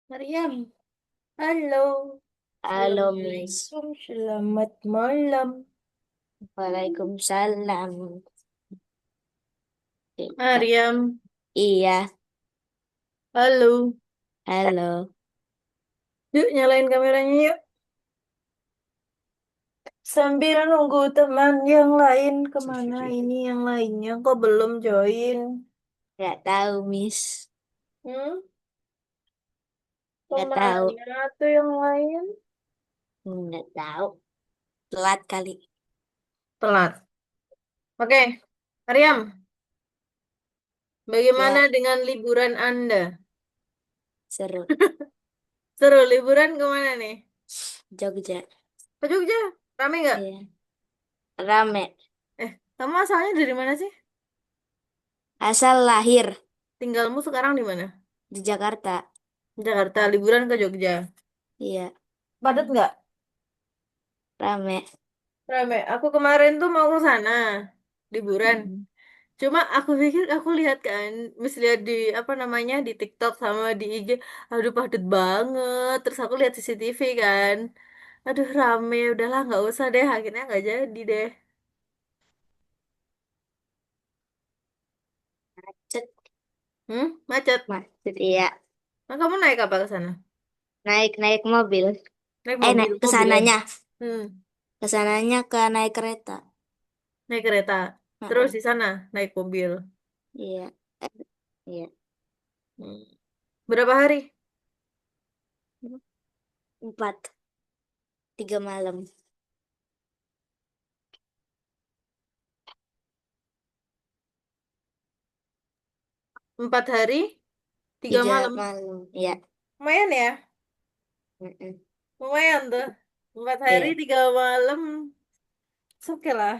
Mariam, halo. Halo, Miss. Assalamualaikum, selamat malam. Waalaikumsalam. Mariam, Iya, halo. halo. Yuk nyalain kameranya yuk. Sambil nunggu teman yang lain kemana ini yang lainnya kok belum join? Nggak tahu, Miss. Hmm? Nggak tahu. Kemana tuh yang lain? Nggak tahu. Telat kali. Telat. Oke, Mariam, bagaimana Ya, dengan liburan Anda? seru. Seru liburan kemana nih? Jogja. Ke Jogja, rame nggak? Iya. Rame. Kamu asalnya dari mana sih? Asal lahir Tinggalmu sekarang di mana? di Jakarta. Jakarta, liburan ke Jogja. Iya, Padat nggak? rame. Rame. Aku kemarin tuh mau ke sana, liburan. Mm-mm. Cuma aku pikir aku lihat kan, mis lihat di apa namanya di TikTok sama di IG, aduh padat banget. Terus aku lihat CCTV kan, aduh rame. Udahlah nggak usah deh. Akhirnya nggak jadi deh. Macet. Macet. Macet, iya. Nah kamu naik apa ke sana? Naik mobil. Naik mobil, Naik ke mobil aja. sananya. Hmm, Ke sananya naik kereta. naik kereta. Terus Heeh. di sana naik mobil. Iya. Eh, iya. Hmm. Berapa hari? 4, 3 malam. 4 hari, tiga tiga malam. malam. Iya. Lumayan ya. Mm-mm. Lumayan tuh. 4 hari, Iya. 3 malam. Oke lah.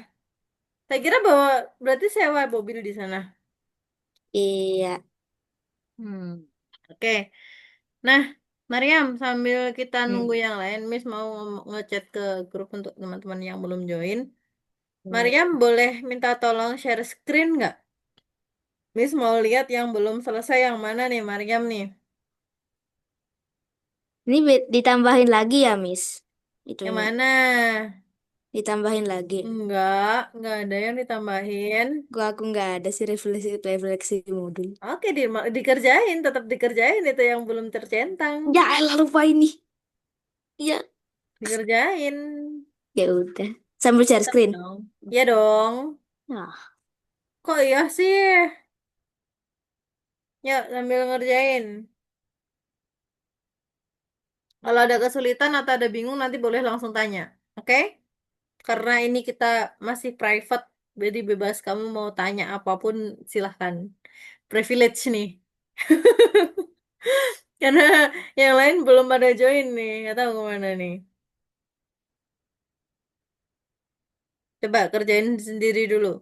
Saya kira bawa berarti sewa mobil di sana. Iya. Hmm. Oke. Nah, Mariam, sambil kita nunggu Hmm. yang lain, Miss mau ngechat ke grup untuk teman-teman yang belum join. Hmm. Mariam boleh minta tolong share screen nggak? Miss mau lihat yang belum selesai yang mana nih, Mariam nih. Ini ditambahin lagi ya, Miss? Yang Itunya. mana? Ditambahin lagi. Enggak ada yang ditambahin. Gua aku nggak ada sih refleksi modul. Oke, dikerjain, tetap dikerjain itu yang belum tercentang. Ya elah lupa ini. Ya, Dikerjain. ya udah. Sambil share Tetap screen. dong. Ya dong. Nah, Kok iya sih? Ya, sambil ngerjain. Kalau ada kesulitan atau ada bingung, nanti boleh langsung tanya. Oke? Karena ini kita masih private, jadi bebas kamu mau tanya apapun, silahkan. Privilege nih. Karena yang lain belum pada join nih. Nggak tahu kemana nih. Coba kerjain sendiri dulu.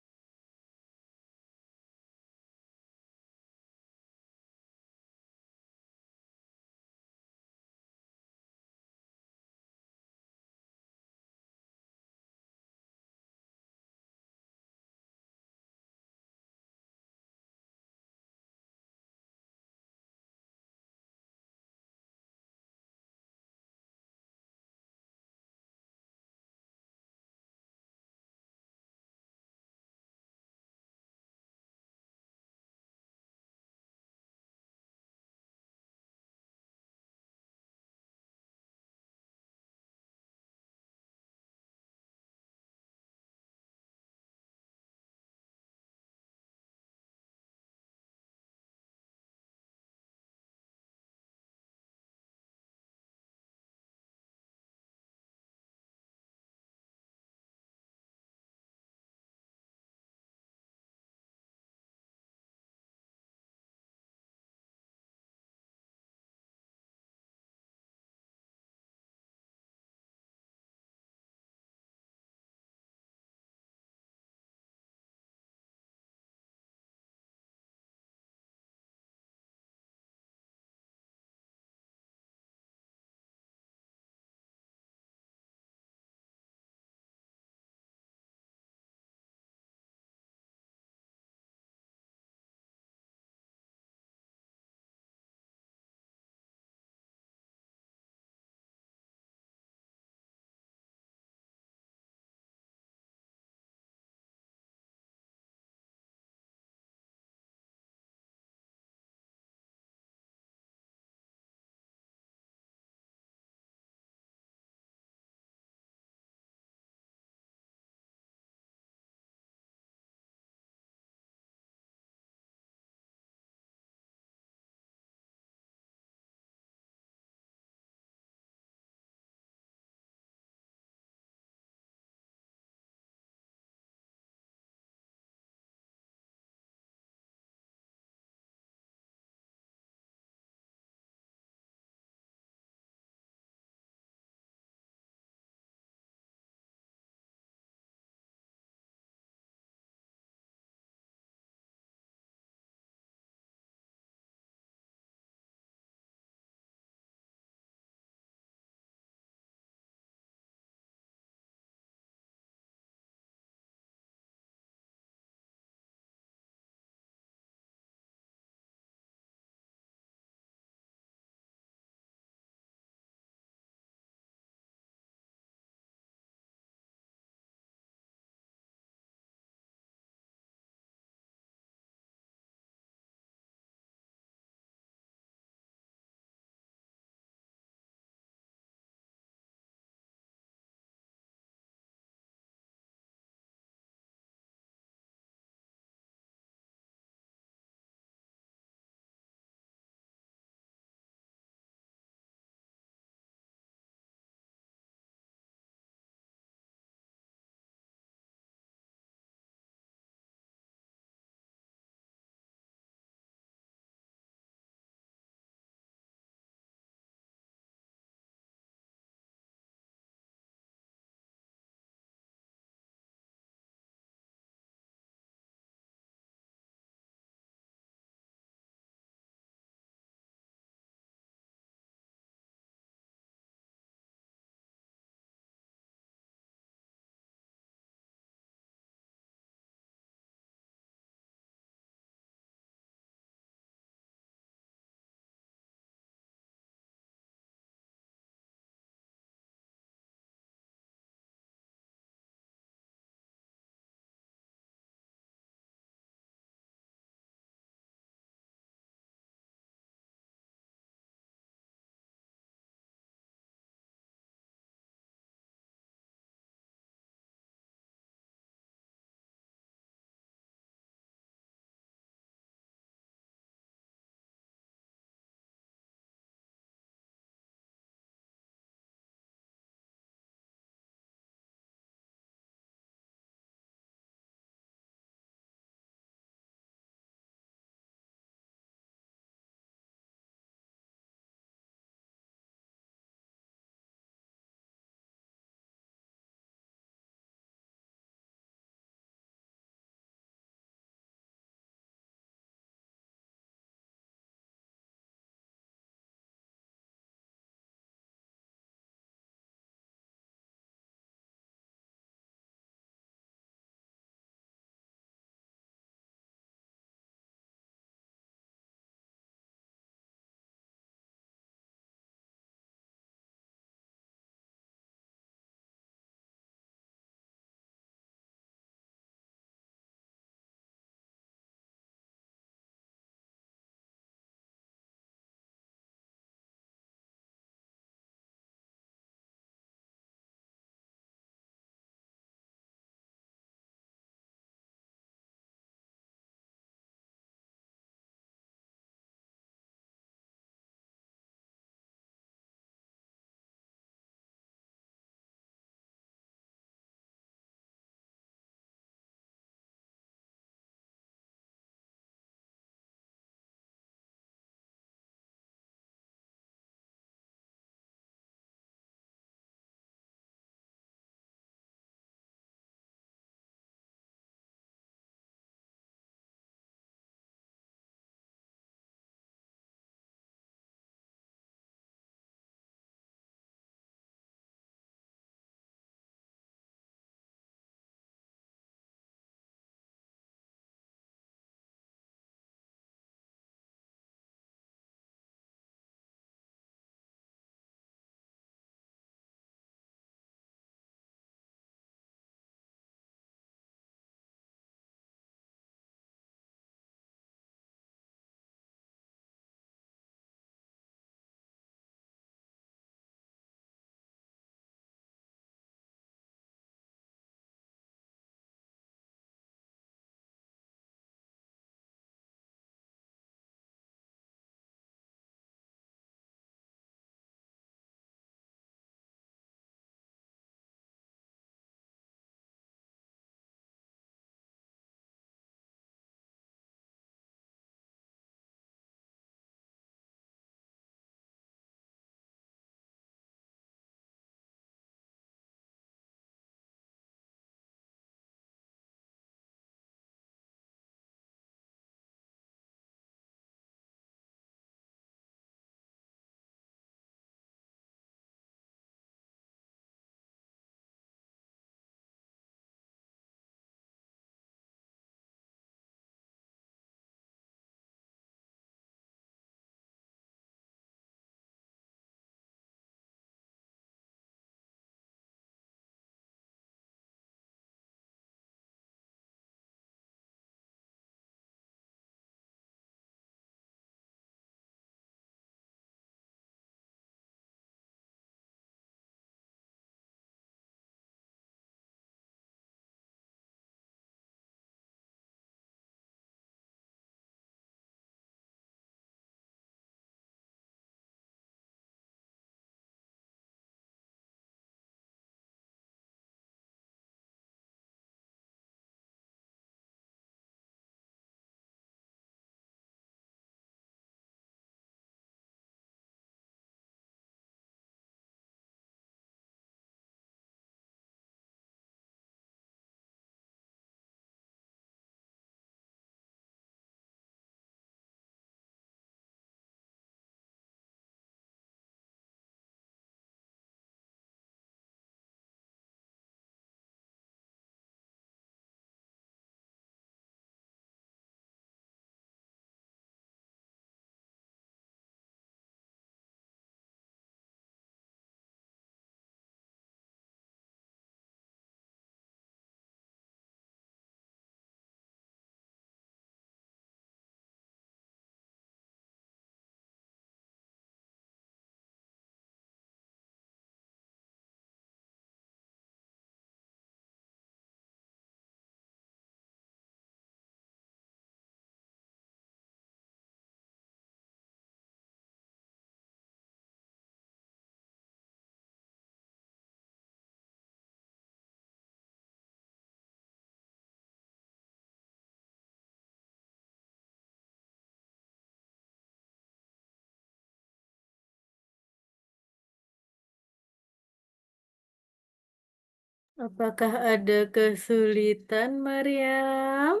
Apakah ada kesulitan, Mariam?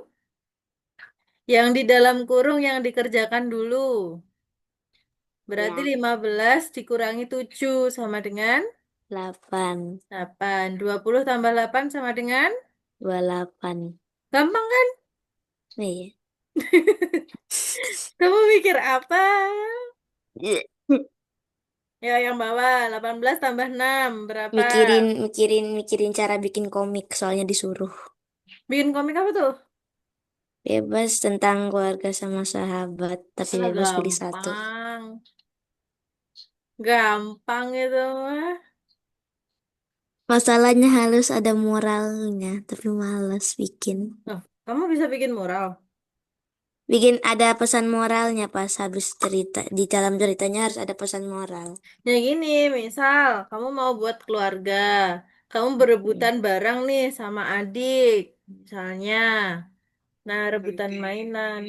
Yang di dalam kurung yang dikerjakan dulu. Berarti Ya, 15 dikurangi 7 sama dengan 8, 8. 20 tambah 8 sama dengan? 28. Gampang kan? Nih. Kamu mikir apa? Ya, yang bawah. 18 tambah 6. Berapa? Mikirin cara bikin komik soalnya disuruh. Bikin komik apa tuh? Bebas tentang keluarga sama sahabat, tapi Ah, bebas pilih satu. gampang. Gampang itu mah. Masalahnya halus ada moralnya, tapi males bikin. Loh, kamu bisa bikin mural? Bikin ada pesan moralnya pas habis cerita. Di dalam ceritanya harus ada pesan moral. Ya gini, misal kamu mau buat keluarga, kamu Hmm. berebutan barang nih sama adik, misalnya. Nah, rebutan mainan.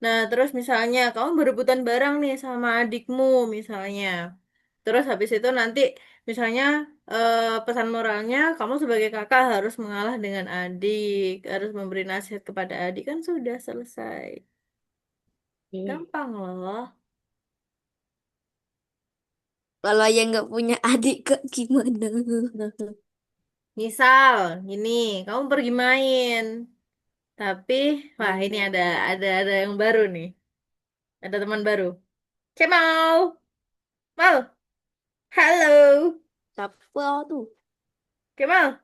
Nah, terus misalnya kamu berebutan barang nih sama adikmu, misalnya. Terus habis itu nanti, misalnya pesan moralnya, kamu sebagai kakak harus mengalah dengan adik, harus memberi nasihat kepada adik, kan sudah selesai. Iya. Gampang loh. Kalau yang nggak punya adik kak gimana? Misal, gini, kamu pergi main, tapi, wah ini ada yang baru nih, ada teman baru. Kemal, Mal, halo, Siapa tuh? Kemal,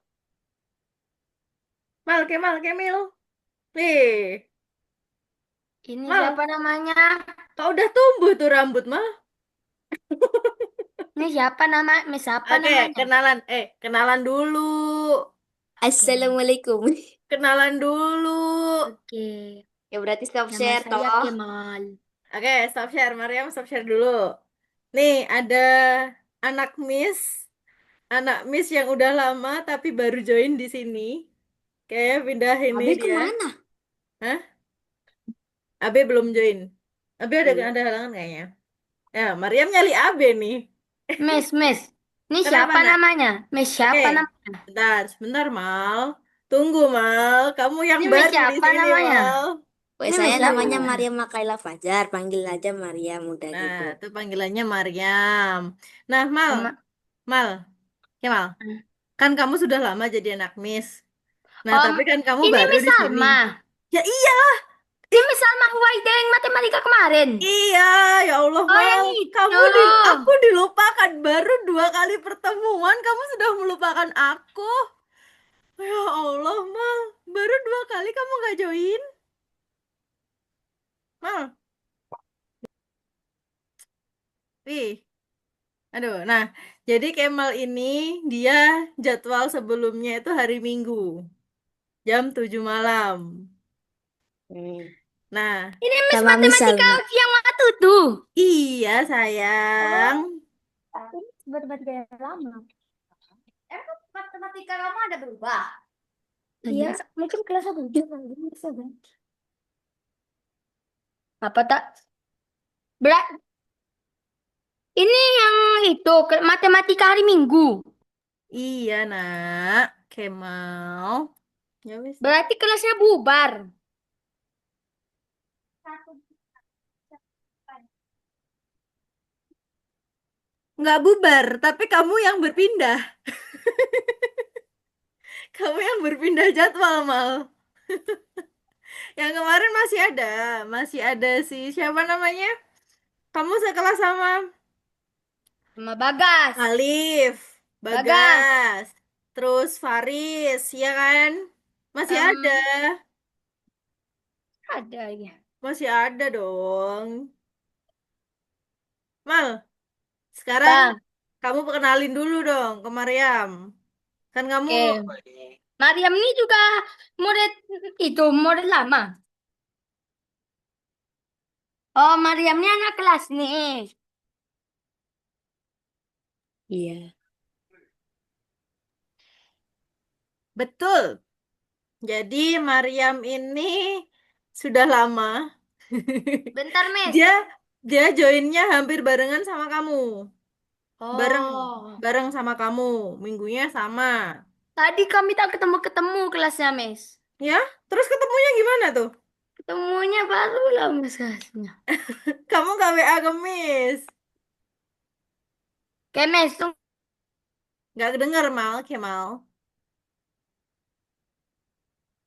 Kemal, Kemil, nih, Ini Mal, siapa namanya? kau udah tumbuh tuh rambut, Mal. Ini siapa nama? Ini siapa Oke, namanya? kenalan dulu, Assalamualaikum. kenalan dulu. Oke, ya berarti stop Nama share saya toh. Kemal. Oke, stop share, Mariam, stop share dulu. Nih, ada anak Miss. Anak Miss yang udah lama tapi baru join di sini. Kayaknya pindah ini Abe dia. kemana? Hah? Abe belum join. Abe Oh iya. ada halangan kayaknya. Ya, Mariam nyali Abe nih. Miss. Ini Kenapa siapa nak? namanya? Miss Oke, siapa namanya? sebentar Mal. Tunggu Mal, kamu yang Ini Miss baru di siapa sini namanya? Mal. Weh, Ini saya Miss siapa? namanya Maria Makaila Fajar, panggil aja Maria mudah Nah, gitu. itu panggilannya Mariam. Nah, Mal, Nama. Mal, Kemal. Kan kamu sudah lama jadi anak Miss. Nah, Om, tapi kan kamu ini baru Miss di sini. Salma. Ya iya. Ini Miss Salma Huwaida yang matematika kemarin. Iya, ya Allah Oh yang Mal, itu. aku dilupakan baru 2 kali pertemuan, kamu sudah melupakan aku. Ya Allah Mal, baru 2 kali kamu nggak join, Mal. Ih, aduh. Nah, jadi Kemal ini dia jadwal sebelumnya itu hari Minggu jam 7 malam. Hmm. Nah, Ini Miss sama Miss matematika Salma. yang waktu tuh. Iya sayang. Oh, tapi matematika yang lama. Emang matematika kamu ada berubah? Iya, mungkin kelas satu kali bisa ganti. Apa tak? Berat. Ini yang itu matematika hari Minggu. Iya nak, Kemal. Ya wis. Berarti kelasnya bubar. Nggak bubar, tapi kamu yang berpindah. Kamu yang berpindah jadwal, Mal. Yang kemarin masih ada si siapa namanya? Kamu sekelas sama Sama Bagas. Alif, Bagas. Bagas, terus Faris, ya kan? Masih ada, Em, ada ya. masih ada dong. Mal, sekarang Apa? kamu perkenalin dulu dong ke Mariam. Kan kamu, Oke. Mariam ini juga murid itu murid lama. Oh, Mariamnya anak kelas nih. Iya. Betul. Jadi Mariam ini sudah lama. Bentar, Miss. Dia dia joinnya hampir barengan sama kamu. Bareng Oh, bareng sama kamu. Minggunya sama. tadi kami tak ketemu-ketemu kelasnya, Miss. Ya, terus ketemunya gimana tuh? Ketemunya baru lah, Miss kelasnya. Kamu gak WA ke Miss? Oke, Miss, tunggu, Gak kedenger Mal, Kemal.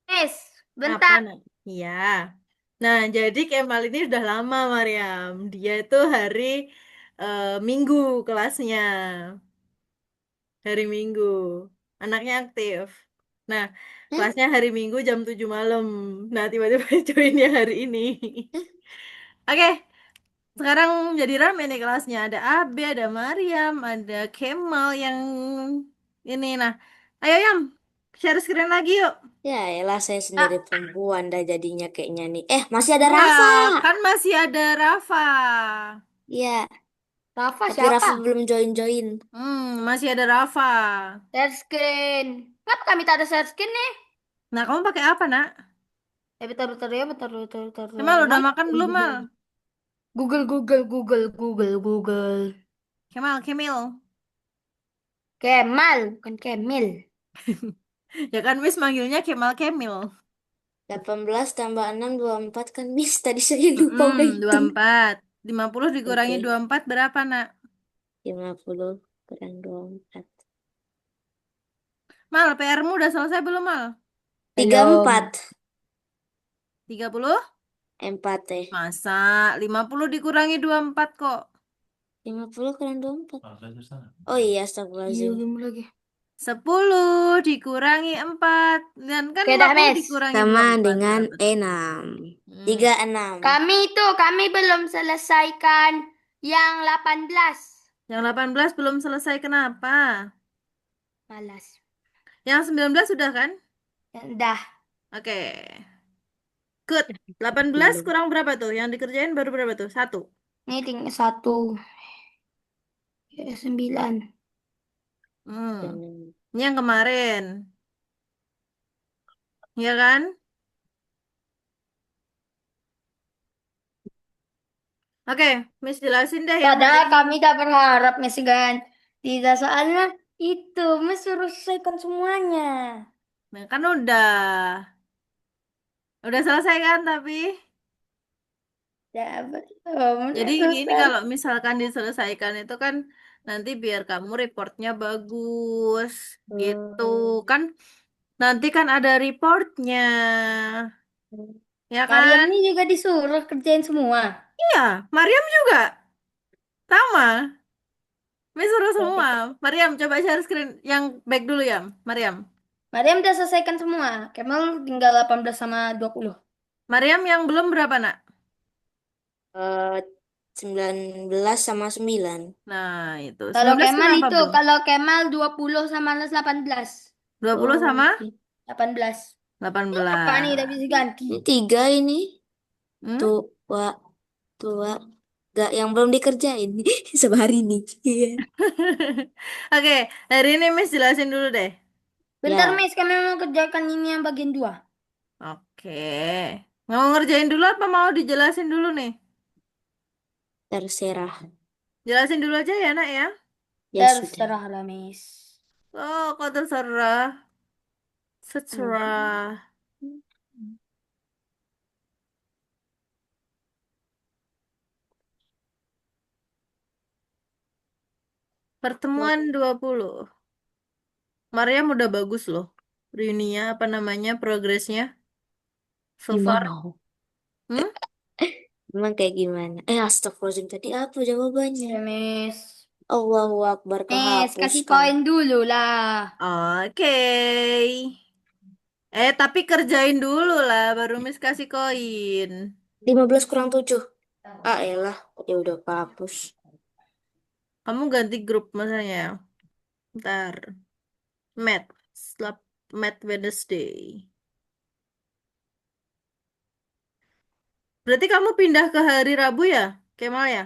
Miss. Apa Bentar. nak? Iya. Nah, jadi Kemal ini udah lama, Mariam. Dia itu hari Minggu kelasnya. Hari Minggu. Anaknya aktif. Nah, Hah? kelasnya hari Minggu jam 7 malam. Nah, tiba-tiba joinnya hari ini. Hah? Oke, sekarang jadi rame nih kelasnya. Ada Abe, ada Mariam, ada Kemal yang ini. Nah, ayo Yam, share screen lagi yuk. Ya, elah saya sendiri Ah, perempuan dah jadinya kayaknya nih. Masih ada iya, Rafa. kan masih ada Rafa. Iya, Rafa Tapi siapa? Rafa belum join-join. Masih ada Rafa. Share screen. Kenapa kami tak ada share screen nih? Nah, kamu pakai apa, Nak? Bentar, bentar ya, bentar, bentar, bentar. Kemal udah Mana? makan belum, Mal? Google, Google, Google, Google, Google. Kemal, Kemil. Kemal, bukan Kemil. Ya kan, Miss manggilnya Kemal Kemil. 18 tambah 6 24 kan Miss. Tadi saya lupa udah Dua hitung. empat 50 dikurangi Oke, 24 berapa, Nak? 50 kurang 24. Mal, PR-mu udah selesai belum, Mal? 34. Belum. 30? 4 teh. Masa 50 dikurangi 24 kok. 50 kurang 24. Oh iya, Iya, astagfirullahaladzim. belum lagi. 10 dikurangi 4. Dan kan Oke, dah, 50 Mes. dikurangi Sama 24 dengan berapa tuh? 6. Hmm. 36. Kami belum selesaikan yang 18. Yang 18 belum selesai kenapa? Malas. Yang 19 sudah kan? Ya, udah. Oke. Good. 18 Belum. kurang berapa tuh? Yang dikerjain baru berapa tuh? Satu. Ini tinggal satu. Ya, 9. Hmm. Dan Ini yang kemarin. Ya kan? Oke, Miss jelasin deh yang hari Padahal ini. kami tak berharap Messi kan. Tidak, soalnya itu Mes suruh selesaikan semuanya. Nah, kan udah. Udah selesai kan tapi? Ya, belum Jadi ini selesai. kalau misalkan diselesaikan itu kan nanti biar kamu reportnya bagus gitu Hmm. kan nanti kan ada reportnya ya Mariam kan? ini juga disuruh kerjain semua. Iya, Mariam juga sama. Miss suruh semua. Mariam coba share screen yang back dulu ya, Mariam. Mariam udah selesaikan semua. Kemal tinggal 18 sama 20. Mariam yang belum berapa nak? Eh, 19 sama 9. Nah itu Kalau 19 Kemal kenapa itu, belum? kalau Kemal 20 sama 18. 20 Oh, sama oke. 18. Apa nih, udah 18. bisa ganti. Ini 3 ini. Hmm? Tua, tua. Gak yang belum dikerjain. Sama hari ini. Iya. Oke, hari ini Miss jelasin dulu deh. Bentar, Ya, Miss, kami mau kerjakan ini yang bagian 2. Oke. Mau ngerjain dulu apa mau dijelasin dulu nih? terserah. Jelasin dulu aja ya, Nak ya. Ya sudah. Terserah lah, Miss. Oh, kok terserah. Hmm. Secerah. Pertemuan 20. Mariam udah bagus loh. Reuninya, apa namanya, progresnya. So far. Gimana? Hmm? Emang kayak gimana? Astagfirullahaladzim tadi apa jawabannya? Ya, Miss. Allahu Akbar Miss, kasih kehapuskan. koin dulu lah. Oke. Tapi kerjain dulu lah, baru Miss kasih koin. 15 kurang 7. Ah elah, ya udah kehapus. Kamu ganti grup masanya. Ntar. Math. Math Wednesday. Berarti kamu pindah ke hari Rabu ya? Kemal ya?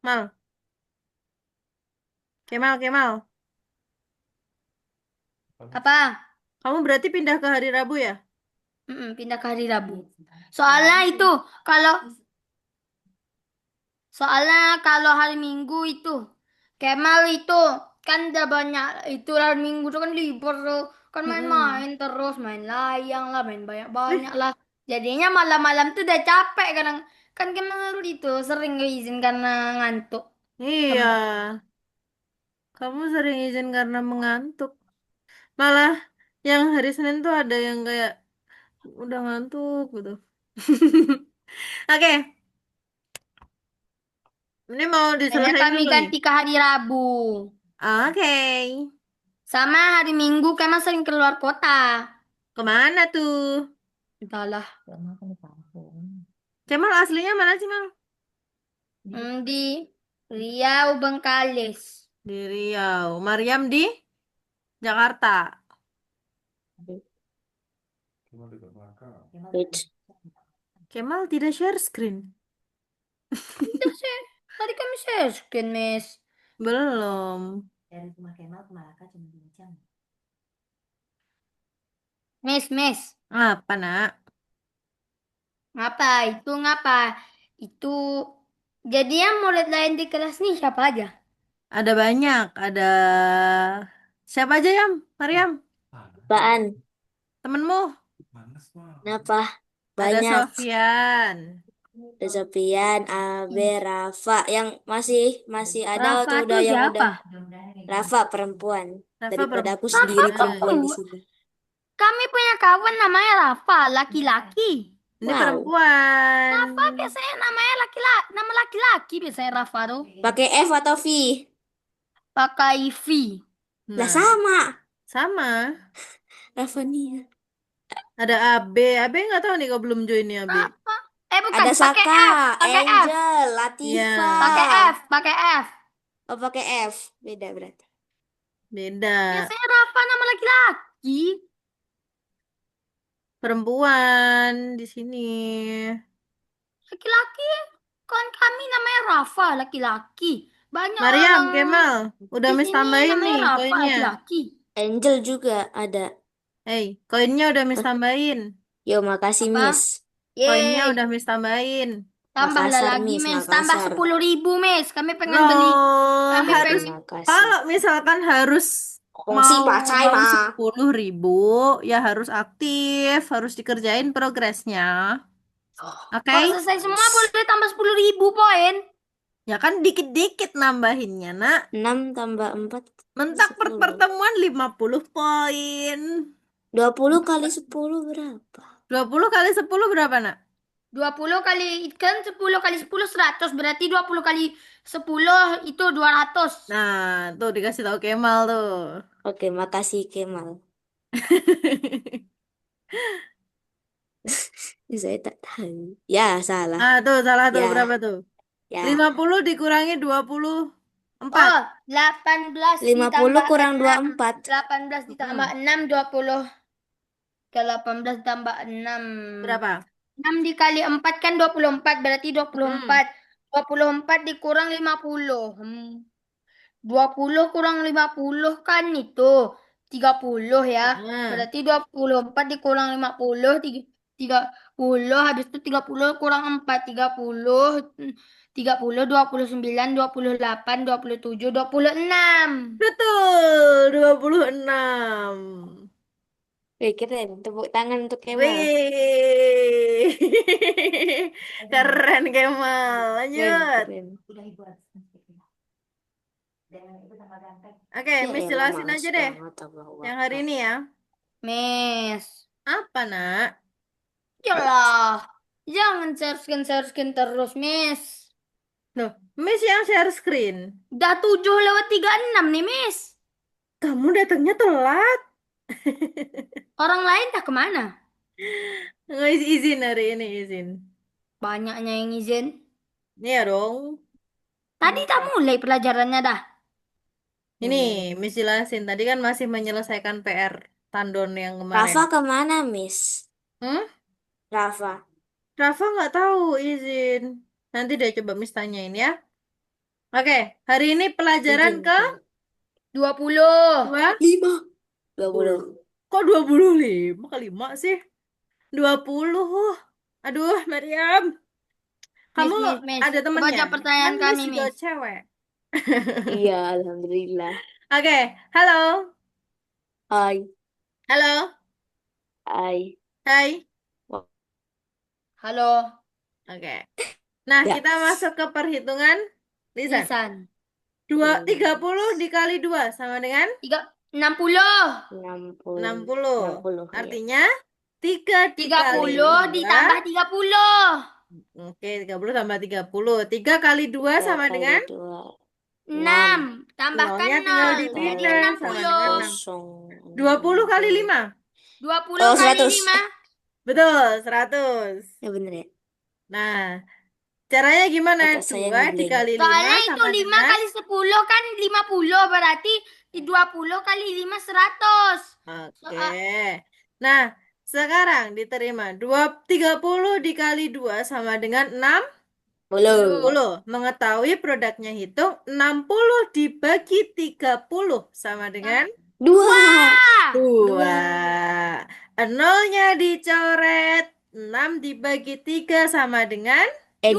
Mal, Kemal. Apa? Kamu berarti pindah ke hari Rabu ya? Pindah ke hari Rabu. Soalnya itu kalau soalnya kalau hari Minggu itu Kemal itu kan udah banyak itu hari Minggu tuh kan libur tuh kan Mm-mm. main-main terus main layang lah main banyak-banyak Wih, lah jadinya malam-malam tuh udah capek kadang kan Kemal itu sering nggak izin karena ngantuk iya. sama Kamu sering izin karena mengantuk. Malah yang hari Senin tuh ada yang kayak udah ngantuk gitu. Oke, ini mau makanya diselesain kami dulu nih. ganti ke hari Rabu Oke, sama hari Minggu Kemal sering keluar kota kemana tuh? entahlah Kemal aslinya mana sih, Mal? di Riau Bengkalis. Di Riau. Mariam di Jakarta. Wait. Kemal tidak share screen. Udah sih. Tadi kami share Miss. Belum. Miss. Apa, nak? Ngapa? Itu ngapa? Itu jadi yang murid lain di kelas nih siapa aja? Ada banyak. Ada siapa aja, Yam? Mariam? Apaan? Temenmu? Kenapa? Ada Banyak. Sofian. Ada Sofian, Abe, Rafa. Yang masih masih ada Rafa tuh tuh udah yang siapa? udah. Rafa perempuan. Rafa Daripada aku Rafa sendiri perempuan. perempuan di perempuan. sini. Kami punya kawan namanya Rafa, laki-laki. Ini Wow. perempuan. Rafa biasanya namanya laki-laki, nama laki-laki biasanya Rafa tuh. Pakai F atau V? Pakai V. Lah Nah, sama. sama. Rafa nih. Ada AB. AB nggak tahu nih kok belum join nih AB. Rafa. Bukan, Ada pakai Saka, F, pakai F. Angel, Iya, Latifa. Pakai F. Oh pakai F. Beda berarti. beda. Biasanya Rafa nama laki-laki. Perempuan di sini. Laki-laki. Kan kami namanya Rafa, laki-laki. Banyak Mariam, orang Kemal, udah di mis sini tambahin namanya nih Rafa, koinnya. laki-laki. Angel juga ada. Hey, koinnya udah mis Hah? tambahin. Yo makasih Apa? Miss. Koinnya Yeay. udah mis tambahin. Tambahlah Makassar lagi, Miss, Miss. Tambah Makassar. 10.000, Miss. Kami pengen beli. Loh, Kami harus pengen. Makasih. kalau misalkan harus Kongsi mau pacai mau mah. 10.000 ya harus aktif, harus dikerjain progresnya. Kalau Oke? selesai semua boleh tambah 10.000 poin. Ya kan dikit-dikit nambahinnya, nak. 6 tambah 4 Mentak per 10. pertemuan 50 poin. 20 kali 10 berapa? 20 kali 10 berapa, nak? 20 kali, kan 10 kali 10 100. Berarti 20 kali 10 itu 200. Nah, tuh dikasih tahu Kemal tuh. Oke, makasih Kemal. Saya tak tahu. Ya, salah. Ah, tuh salah tuh Ya, berapa tuh? ya. 50 dikurangi 24. Oh, 18 50 ditambah kurang 6. 24. 18 ditambah Mm-mm. 6, 20. Ke 18 ditambah 6. Berapa? 6 dikali 4 kan 24. Berarti dua puluh Mm-mm. empat 24 dikurang 50. 20 kurang 50 kan itu 30 ya. Heeh. Berarti 24 dikurang 50. 30. Habis itu 30 kurang 4. 30, 29, 28, 27, 26. Betul, 26. Wih, keren. Tepuk tangan untuk Kemal. Wih. Keren Kemal. Keren, Lanjut. keren. Oke, Ya Miss elah, jelasin males aja deh banget. Allahu yang hari Akbar. ini ya. Miss. Apa, nak? Yalah. Jangan share-skin terus, Miss. Loh, Miss yang share screen. Udah 7:36 nih, Miss. Kamu datangnya telat. Orang lain dah kemana? Nggak izin hari ini, izin. Banyaknya yang izin. Iya dong. Tadi tak mulai pelajarannya dah. Ini, Hmm. Miss jelasin. Tadi kan masih menyelesaikan PR Tandon yang kemarin. Rafa kemana, Miss? Hmm? Rafa. Rafa nggak tahu izin. Nanti deh coba Miss tanyain ya. Oke, hari ini pelajaran Izin ke coba. 20. dua 5. 20. puluh. Kok 25 kali 5 sih? 20. Aduh, Mariam. Miss, Kamu Miss, Miss. ada Coba temennya? jawab Kan pertanyaan Miss kami, juga Miss. cewek. Iya, alhamdulillah. Oke, halo. Hai. Halo. Hai. Hai. Wah, Halo, Oke. Nah, ya. kita masuk ke perhitungan lisan. lisan. Tiga puluh dikali 2 sama dengan 60. 60. 60. 60 ya. Artinya 3 Tiga dikali puluh 2. ditambah 30. Oke, 30 tambah 30. 3 kali 2 Tiga sama kali dengan 2. 6. 6. Tambahkan nolnya tinggal 0. Jadi dipindah sama Tambah dengan 60. 6. 0. 20 kali 5. 20 Oh, kali 100. 5. Betul, 100. Ya bener ya. Nah, caranya gimana? Otak saya 2 ngeblank. dikali 5 Soalnya itu sama 5 dengan. kali 10 kan 50. Berarti 20 kali 5 100. Oke. Nah, sekarang diterima. 30 dikali 2 sama dengan 10. 60. Mengetahui produknya hitung. 60 dibagi 30 sama dengan 2. 2. Nolnya dicoret. 6 dibagi 3 sama dengan 2.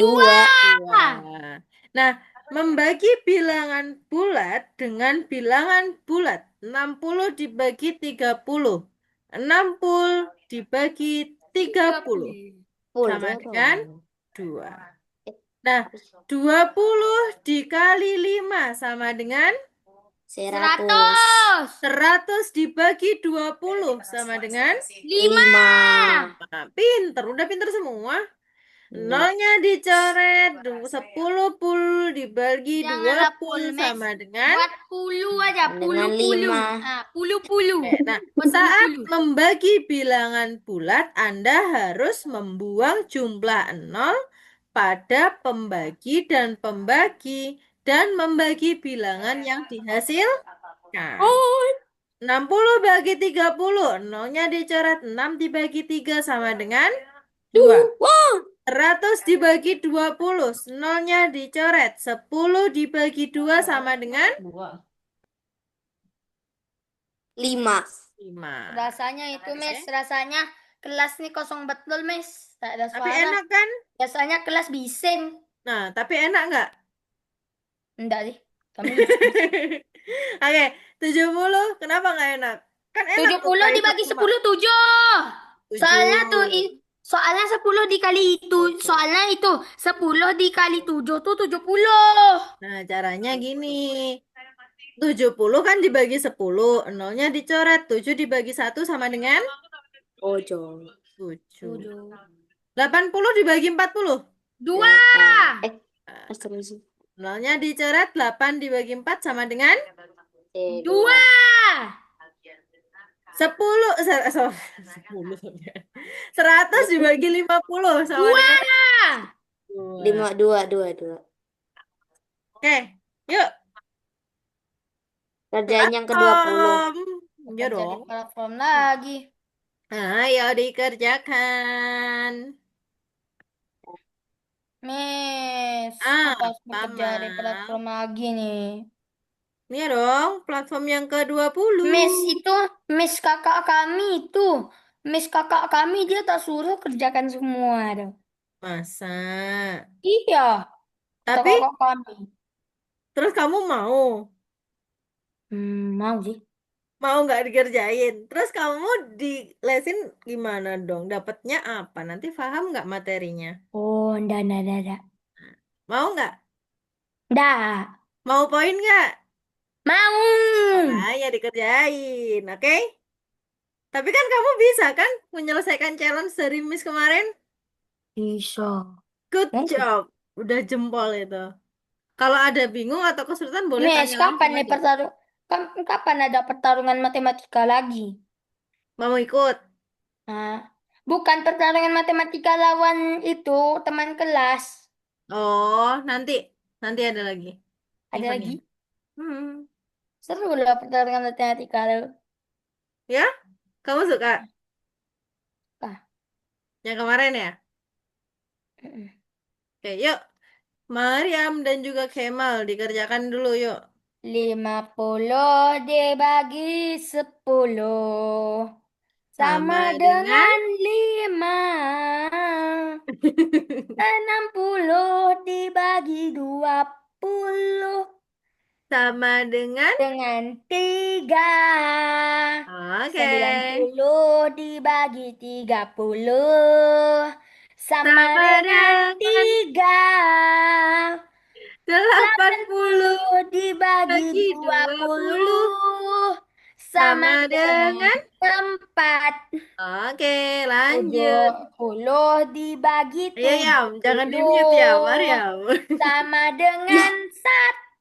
2. Nah, membagi bilangan bulat dengan bilangan bulat. 60 dibagi 30. 60 dibagi 30 sama dengan Dorong. 2. Eh, Nah, apa sih? 20 dikali 5 sama dengan 100. 100 dibagi 20 sama dengan 5. 5. Udah pinter semua. Enggak. Nolnya dicoret, 10 puluh dibagi Jangan 20 rapul, Mes. sama dengan. Buat puluh aja, Dengan puluh. 5. Ah, puluh. Oke, nah, Buat saat puluh. membagi bilangan bulat, Anda harus membuang jumlah nol pada pembagi dan pembagi dan membagi bilangan yang dihasilkan. Oh, 60 bagi 30, nolnya dicoret, 6 dibagi 3 sama dengan 2. Duh, wah. 100 dibagi 20, nolnya dicoret. 10 dibagi 2 sama dengan 5. 5. rasanya itu, Mes. Rasanya kelas nih kosong betul, Mes. Tak ada Tapi suara. enak kan? Biasanya kelas bising. Nah, tapi enak nggak? Enggak sih. Kami bising. Oke, 70. Kenapa nggak enak? Kan enak tuh 70 kali dibagi 4, 10 7. Soalnya tuh 7. soalnya 10 dikali itu. Soalnya itu 10 dikali 7 tuh 70. Nah, caranya gini. 70 kan dibagi 10, nolnya dicoret. 7 dibagi 1 sama dengan Ojol. 7. 7. 80 dibagi 40. 2. 8. Astagfirullahaladzim. Nolnya dicoret, 8 dibagi 4 sama dengan 2. 10. 10. 100 dibagi 50 sama 2. dengan 5. 2. 2. 2. 2. Oke, yuk. Kerjaan yang ke-20. Platform. Ya Kerja di dong. platform lagi. Ayo dikerjakan. Miss, apa harus Apa, bekerja di Mal? platform lagi nih? Ya dong, platform yang ke-20. Miss itu, Miss kakak kami itu. Miss kakak kami dia tak suruh kerjakan semua dong. Masa? Iya, kata Tapi, kakak kami. terus kamu mau? Mau sih. Mau nggak dikerjain? Terus kamu di lesin gimana dong? Dapatnya apa? Nanti paham nggak materinya? Oh, ndak. Mau nggak? Ndak. Mau poin nggak? Mau. Makanya dikerjain, oke? Tapi kan kamu bisa kan menyelesaikan challenge dari Miss kemarin? Bisa. Good Mungkin. job. Udah jempol itu. Kalau ada bingung atau kesulitan boleh Miss, tanya kapan langsung nih aja. kapan ada pertarungan matematika lagi? Mau ikut? Nah, bukan pertarungan matematika lawan itu teman kelas. Oh, nanti. Nanti ada lagi Ada eventnya. lagi? Hmm. Seru lah pertarungan matematika. Ya? Kamu suka? Ah, Yang kemarin ya? Mm-mm. Oke, yuk. Mariam dan juga Kemal dikerjakan dulu yuk. 50 dibagi 10 sama Sama dengan dengan 5. 60 dibagi 20 sama dengan dengan 3. oke. 90 dibagi 30 sama Sama dengan dengan 3. 80 80 dibagi bagi dua 20 puluh sama sama dengan dengan 4. oke, tujuh lanjut. puluh dibagi Ayo tujuh Yam, jangan di mute ya, puluh Mariam. sama Lah, dengan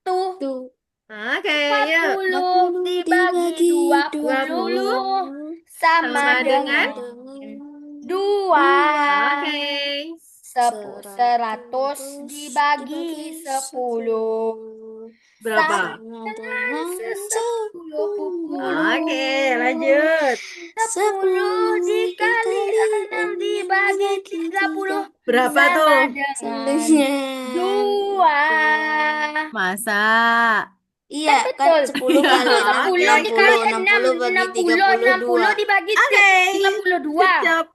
1. tuh. Oke, empat yuk. puluh 40 dibagi dibagi dua dua 20 puluh puluh sama sama sama dengan dengan dengan 2. dua. oke. 100 100 dibagi dibagi 10 10 Berapa? sama sama dengan dengan sepuluh 10. Oke, puluh. lanjut. 10 10 dikali dikali 6 6 dibagi dibagi 30 Berapa tuh? sama sama dengan dengan 2. Masa? iya Kan kan betul. 10 kali 6 Oke. 10 enam puluh dikali enam 6, puluh bagi 60, 32 60 dibagi Oke. Good 32. job.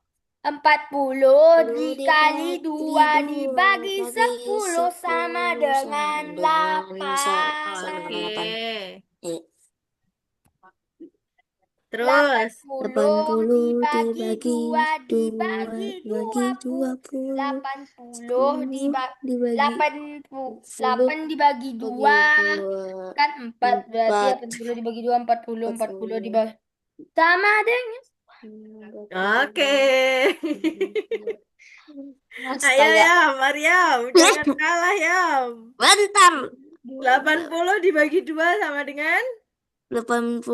40 10 dikali dikali 2 2 dibagi bagi 10 sama 10 sama dengan dengan sama dengan delapan. Oke. 8 eh, delapan Terus. puluh 80 dibagi dibagi 2 2 dibagi bagi 20. 20 80 10 dibagi 10 8 dibagi bagi 2 2 kan 4, berarti 4 80 dibagi 2 40. 40 40 dibagi sama dengan Oke. Ayo astaga ya, Mariam. Jangan kalah, Yam. bentar 80 dibagi 2 sama dengan? 80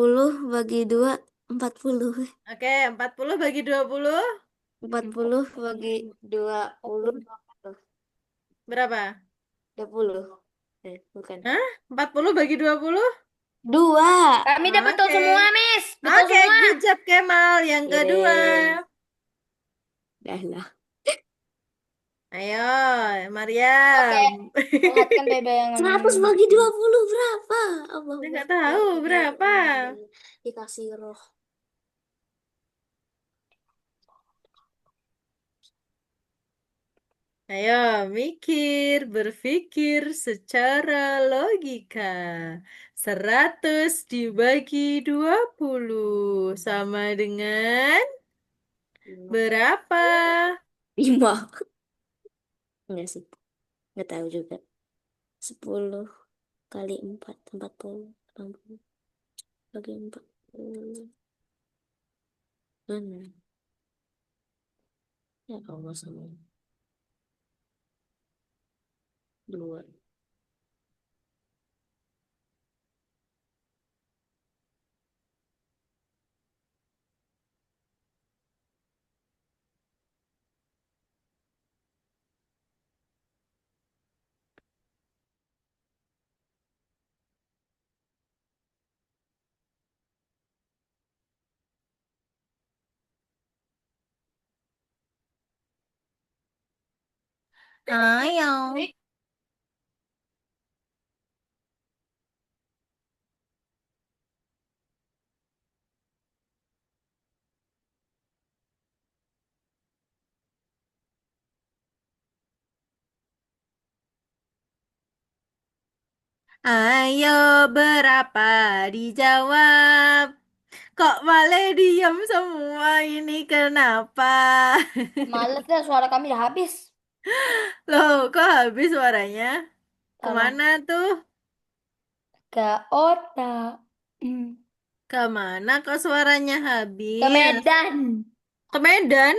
bagi 2 40 Oke, 40 bagi 20 40 bagi 20 berapa? 20 bukan Hah? 40 bagi 20? dua kami udah betul Oke. semua, Miss. Betul Oke, semua. good job Kemal. Yang kedua. Yeay. Dah lah Ayo, Oke, Mariam. perhatikan Bebe yang 100 bagi 20 berapa Allah Saya nggak Akbar tahu berapa. Alhamdulillah. Dikasih roh Ayo, mikir, berpikir secara logika. 100 dibagi 20 sama dengan berapa? 5 enggak sih enggak tahu juga 10 kali 4 40 80 bagi 40 ya Allah sama 2 Ayo. Ayo, berapa dijawab? Kok malah diam semua ini kenapa? Males dah, suara kami udah habis. Loh, kok habis suaranya? Apa? Kemana tuh? Ke otak. Hmm. Kemana kok suaranya Ke habis? Medan. Ke Medan?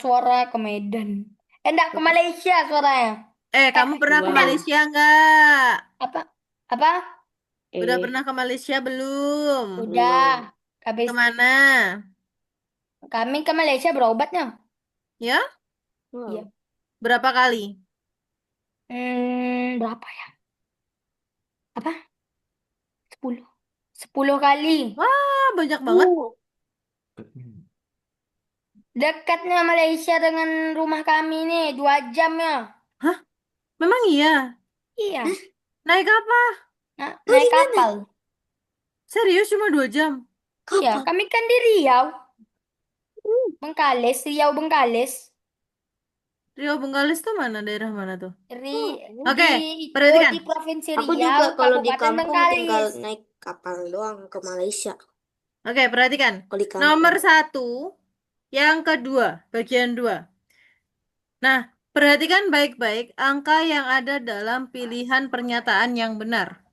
Suara ke Medan. Enggak, ke Malaysia suaranya. Kamu pernah ke Enggak. wow Malaysia nggak? Apa? Apa? Udah pernah ke Malaysia belum? Udah. belum Habis Kemana? kami ke Malaysia berobatnya. Ya? Iya. wow Berapa kali? Berapa ya? Apa? 10. 10 kali. Wah, banyak banget. uh Dekatnya Malaysia dengan rumah kami nih, 2 jam ya. Hah? Memang iya? Iya, Naik apa? Oh, di naik mana? kapal. Serius cuma 2 jam? Iya, Kapal. kami kan di Riau, Bengkalis, Riau Bengkalis. Riau Bengkalis tuh mana? Daerah mana tuh? Ri, Oke, di itu perhatikan. di Provinsi Aku Riau, juga kalau di Kabupaten kampung tinggal Bengkalis. naik kapal doang ke Malaysia. Oke, perhatikan. Kalau di Nomor kampung. 1, yang kedua, bagian 2. Nah, perhatikan baik-baik angka yang ada dalam pilihan pernyataan yang benar.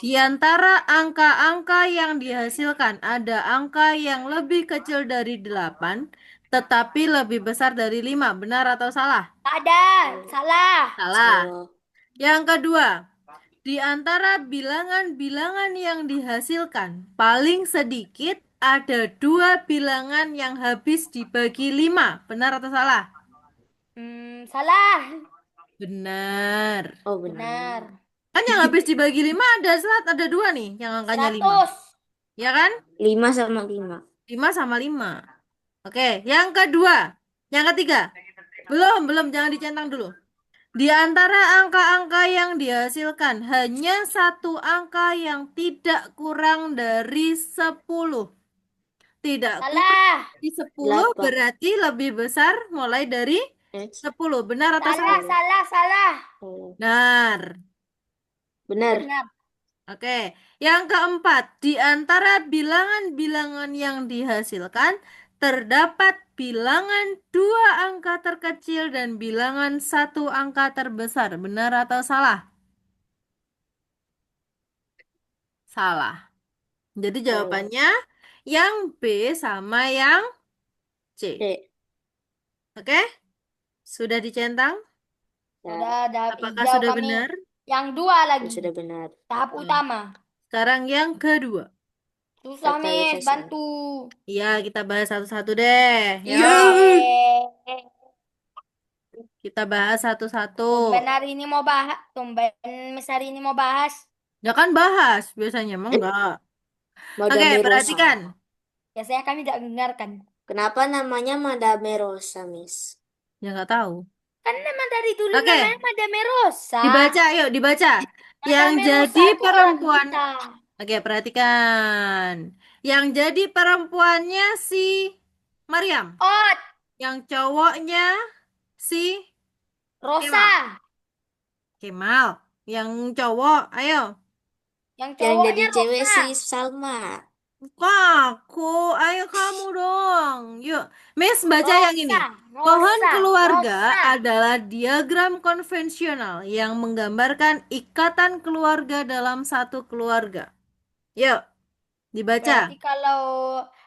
Di antara angka-angka yang dihasilkan, ada angka yang lebih kecil dari 8, tetapi lebih besar dari 5. Benar atau salah? Ada, salah. Salah. Salah. Yang kedua, di antara bilangan-bilangan yang dihasilkan, paling sedikit ada 2 bilangan yang habis dibagi 5. Benar atau salah? Salah. Benar. Oh, benar. Benar. Kan yang habis dibagi 5 ada 2 nih, yang angkanya 5. 100. Ya kan? 5 sama 5. 5 sama 5. Oke, yang kedua. Yang ketiga. Belum, jangan dicentang dulu. Di antara angka-angka yang dihasilkan, hanya satu angka yang tidak kurang dari 10. Tidak kurang Salah. dari 10 8. berarti lebih besar mulai dari Eh, 10. Benar atau Salah, salah? salah. salah, salah. Salah. Benar. Benar. Benar. Oke, yang keempat, di antara bilangan-bilangan yang dihasilkan, terdapat bilangan 2 angka terkecil dan bilangan 1 angka terbesar. Benar atau salah? Salah. Jadi Salah. jawabannya yang B sama yang C. C. Oke, sudah dicentang? Ya, Sudah Apakah hijau sudah kami. benar? Yang 2 lagi. sudah benar. Tahap Tuh. utama. Sekarang yang kedua. Susah, Miss. Rekayasa. Bantu. Iya, kita bahas satu-satu deh. Yo, Iya. kita bahas satu-satu. Tumben hari ini mau bahas. Tumben Miss hari ini mau bahas. Ya kan bahas biasanya, emang enggak. Oke, Madame Rosa. perhatikan. Biasanya kami tidak dengarkan. Kenapa namanya Madame Rosa, Miss? Ya nggak tahu. Kan memang dari dulu namanya Oke, Madame Rosa. dibaca yuk, dibaca. Yang Madame Rosa jadi itu orang perempuan. kita. Oke, perhatikan. Yang jadi perempuannya si Mariam. Ot, Yang cowoknya si Kemal. Rosa. Kemal. Yang cowok, ayo. Yang Yang jadi cowoknya cewek Rosa. si Salma. Aku, ayo kamu dong. Yuk, Miss baca yang ini. Rosa. Pohon Rosa. keluarga Rosa. adalah diagram konvensional yang menggambarkan ikatan keluarga dalam satu keluarga. Yuk, dibaca. Berarti kalau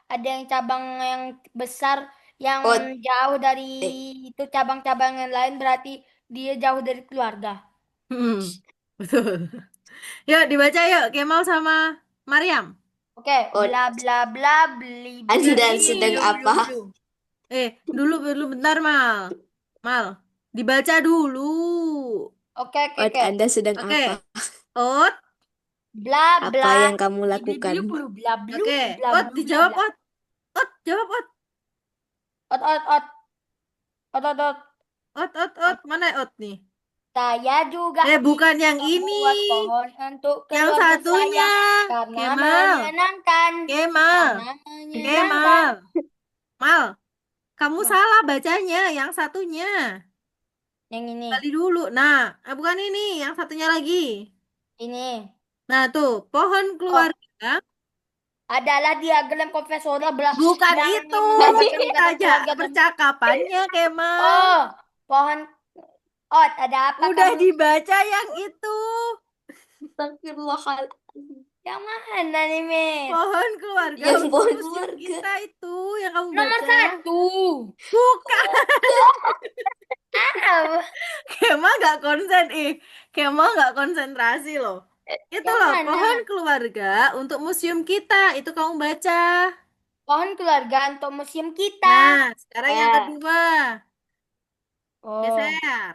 ada yang cabang yang besar yang Ot. jauh dari Eh, itu cabang-cabang yang lain berarti dia jauh dari keluarga. Hmm, betul. Yuk, dibaca yuk. Kemal sama Mariam. Oke, Ot. bla bla bla bli bli Anda bli sedang blu blu apa? blu. Dulu bentar, Mal. Mal, dibaca dulu. Oke, oke, Ot, oke. Anda sedang apa? Oke. Ot. Bla Apa bla yang kamu bli bli lakukan? blu blu bla blu Oke. bla Ot, blu bla dijawab, bla. Ot. Ot, jawab, Ot. Ot ot ot ot ot ot. Ot. Mana Ot nih? Saya juga Bukan yang bisa ini. membuat pohon untuk Yang keluarga satunya. saya karena Kemal. menyenangkan. Kemal. Karena menyenangkan. Kemal. Mal, kamu Apa? salah bacanya. Yang satunya. Yang ini. Kali dulu. Nah, bukan ini. Yang satunya lagi. Ini. Nah, tuh. Pohon Oh, keluarga. adalah diagram konvensional Bukan yang itu. menggambarkan Ini ikatan aja keluarga dan percakapannya, Kemal. oh, pohon. Oh, ada apa Udah kamu? dibaca yang itu. Astagfirullahaladzim. Yang mana nih, Miss? Pohon keluarga Yang untuk pohon museum keluarga. kita itu yang kamu Nomor baca. 1. Bukan. Ah, Kemal gak konsen Kemal gak konsentrasi loh. Itu yang loh mana? pohon keluarga untuk museum kita. Itu kamu baca. Pohon keluarga untuk museum kita. Nah, sekarang yang Eh. kedua. Oh, Geser.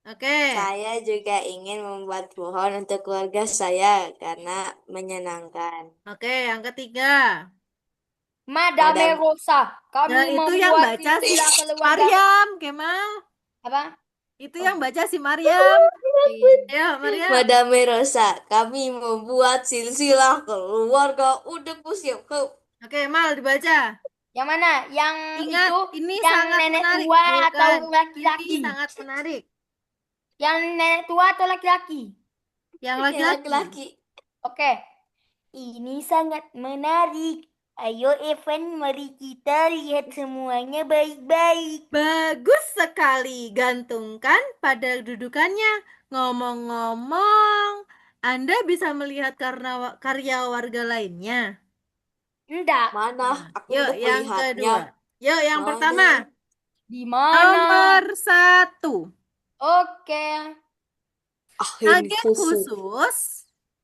Oke. Saya juga ingin membuat pohon untuk keluarga saya karena menyenangkan. Oke, yang ketiga. Madame Madam. Rosa, Ya, kami itu yang membuat baca si silsilah keluarga. Maryam, Kemal. Apa? Itu Oh. yang baca si Maryam. Ayo, Maryam. Madame Rosa, kami membuat silsilah keluarga udek siap kau. Oke, Mal dibaca. Yang mana? Yang Ingat, itu, ini yang sangat nenek menarik. tua atau Bukan. Ini laki-laki? sangat menarik. Yang nenek tua atau laki-laki? Yang Yang laki-laki. laki-laki. Oke, ini sangat menarik. Ayo Evan, mari kita lihat semuanya baik-baik. Bagus sekali. Gantungkan pada dudukannya. Ngomong-ngomong, Anda bisa melihat karya warga lainnya. Enggak. Mana? Nah, Aku yuk, untuk yang melihatnya. kedua. Yuk, yang Mana? pertama. Di mana? Nomor 1. Oke. Agen Agen khusus. khusus.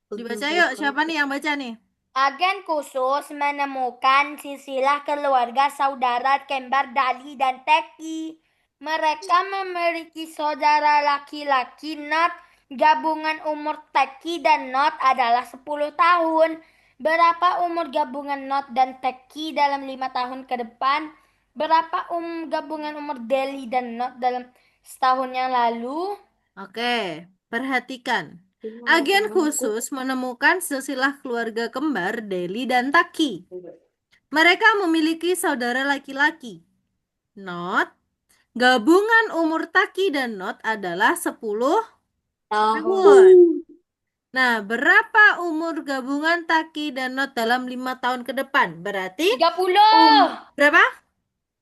Dibaca yuk. Siapa nih yang baca nih? Agen khusus menemukan silsilah keluarga saudara kembar Dali dan Teki. Mereka memiliki saudara laki-laki Not. Gabungan umur Teki dan Not adalah 10 tahun. Berapa umur gabungan Not dan Teki dalam 5 tahun ke depan? Berapa gabungan umur Deli dan Not dalam setahun yang lalu? Oke, perhatikan. Gimana Agen temanku? khusus menemukan silsilah keluarga kembar Deli dan Taki. Mereka memiliki saudara laki-laki. Not, gabungan umur Taki dan Not adalah 10 Tahun. tahun. Nah, berapa umur gabungan Taki dan Not dalam 5 tahun ke depan? Berarti 30. berapa?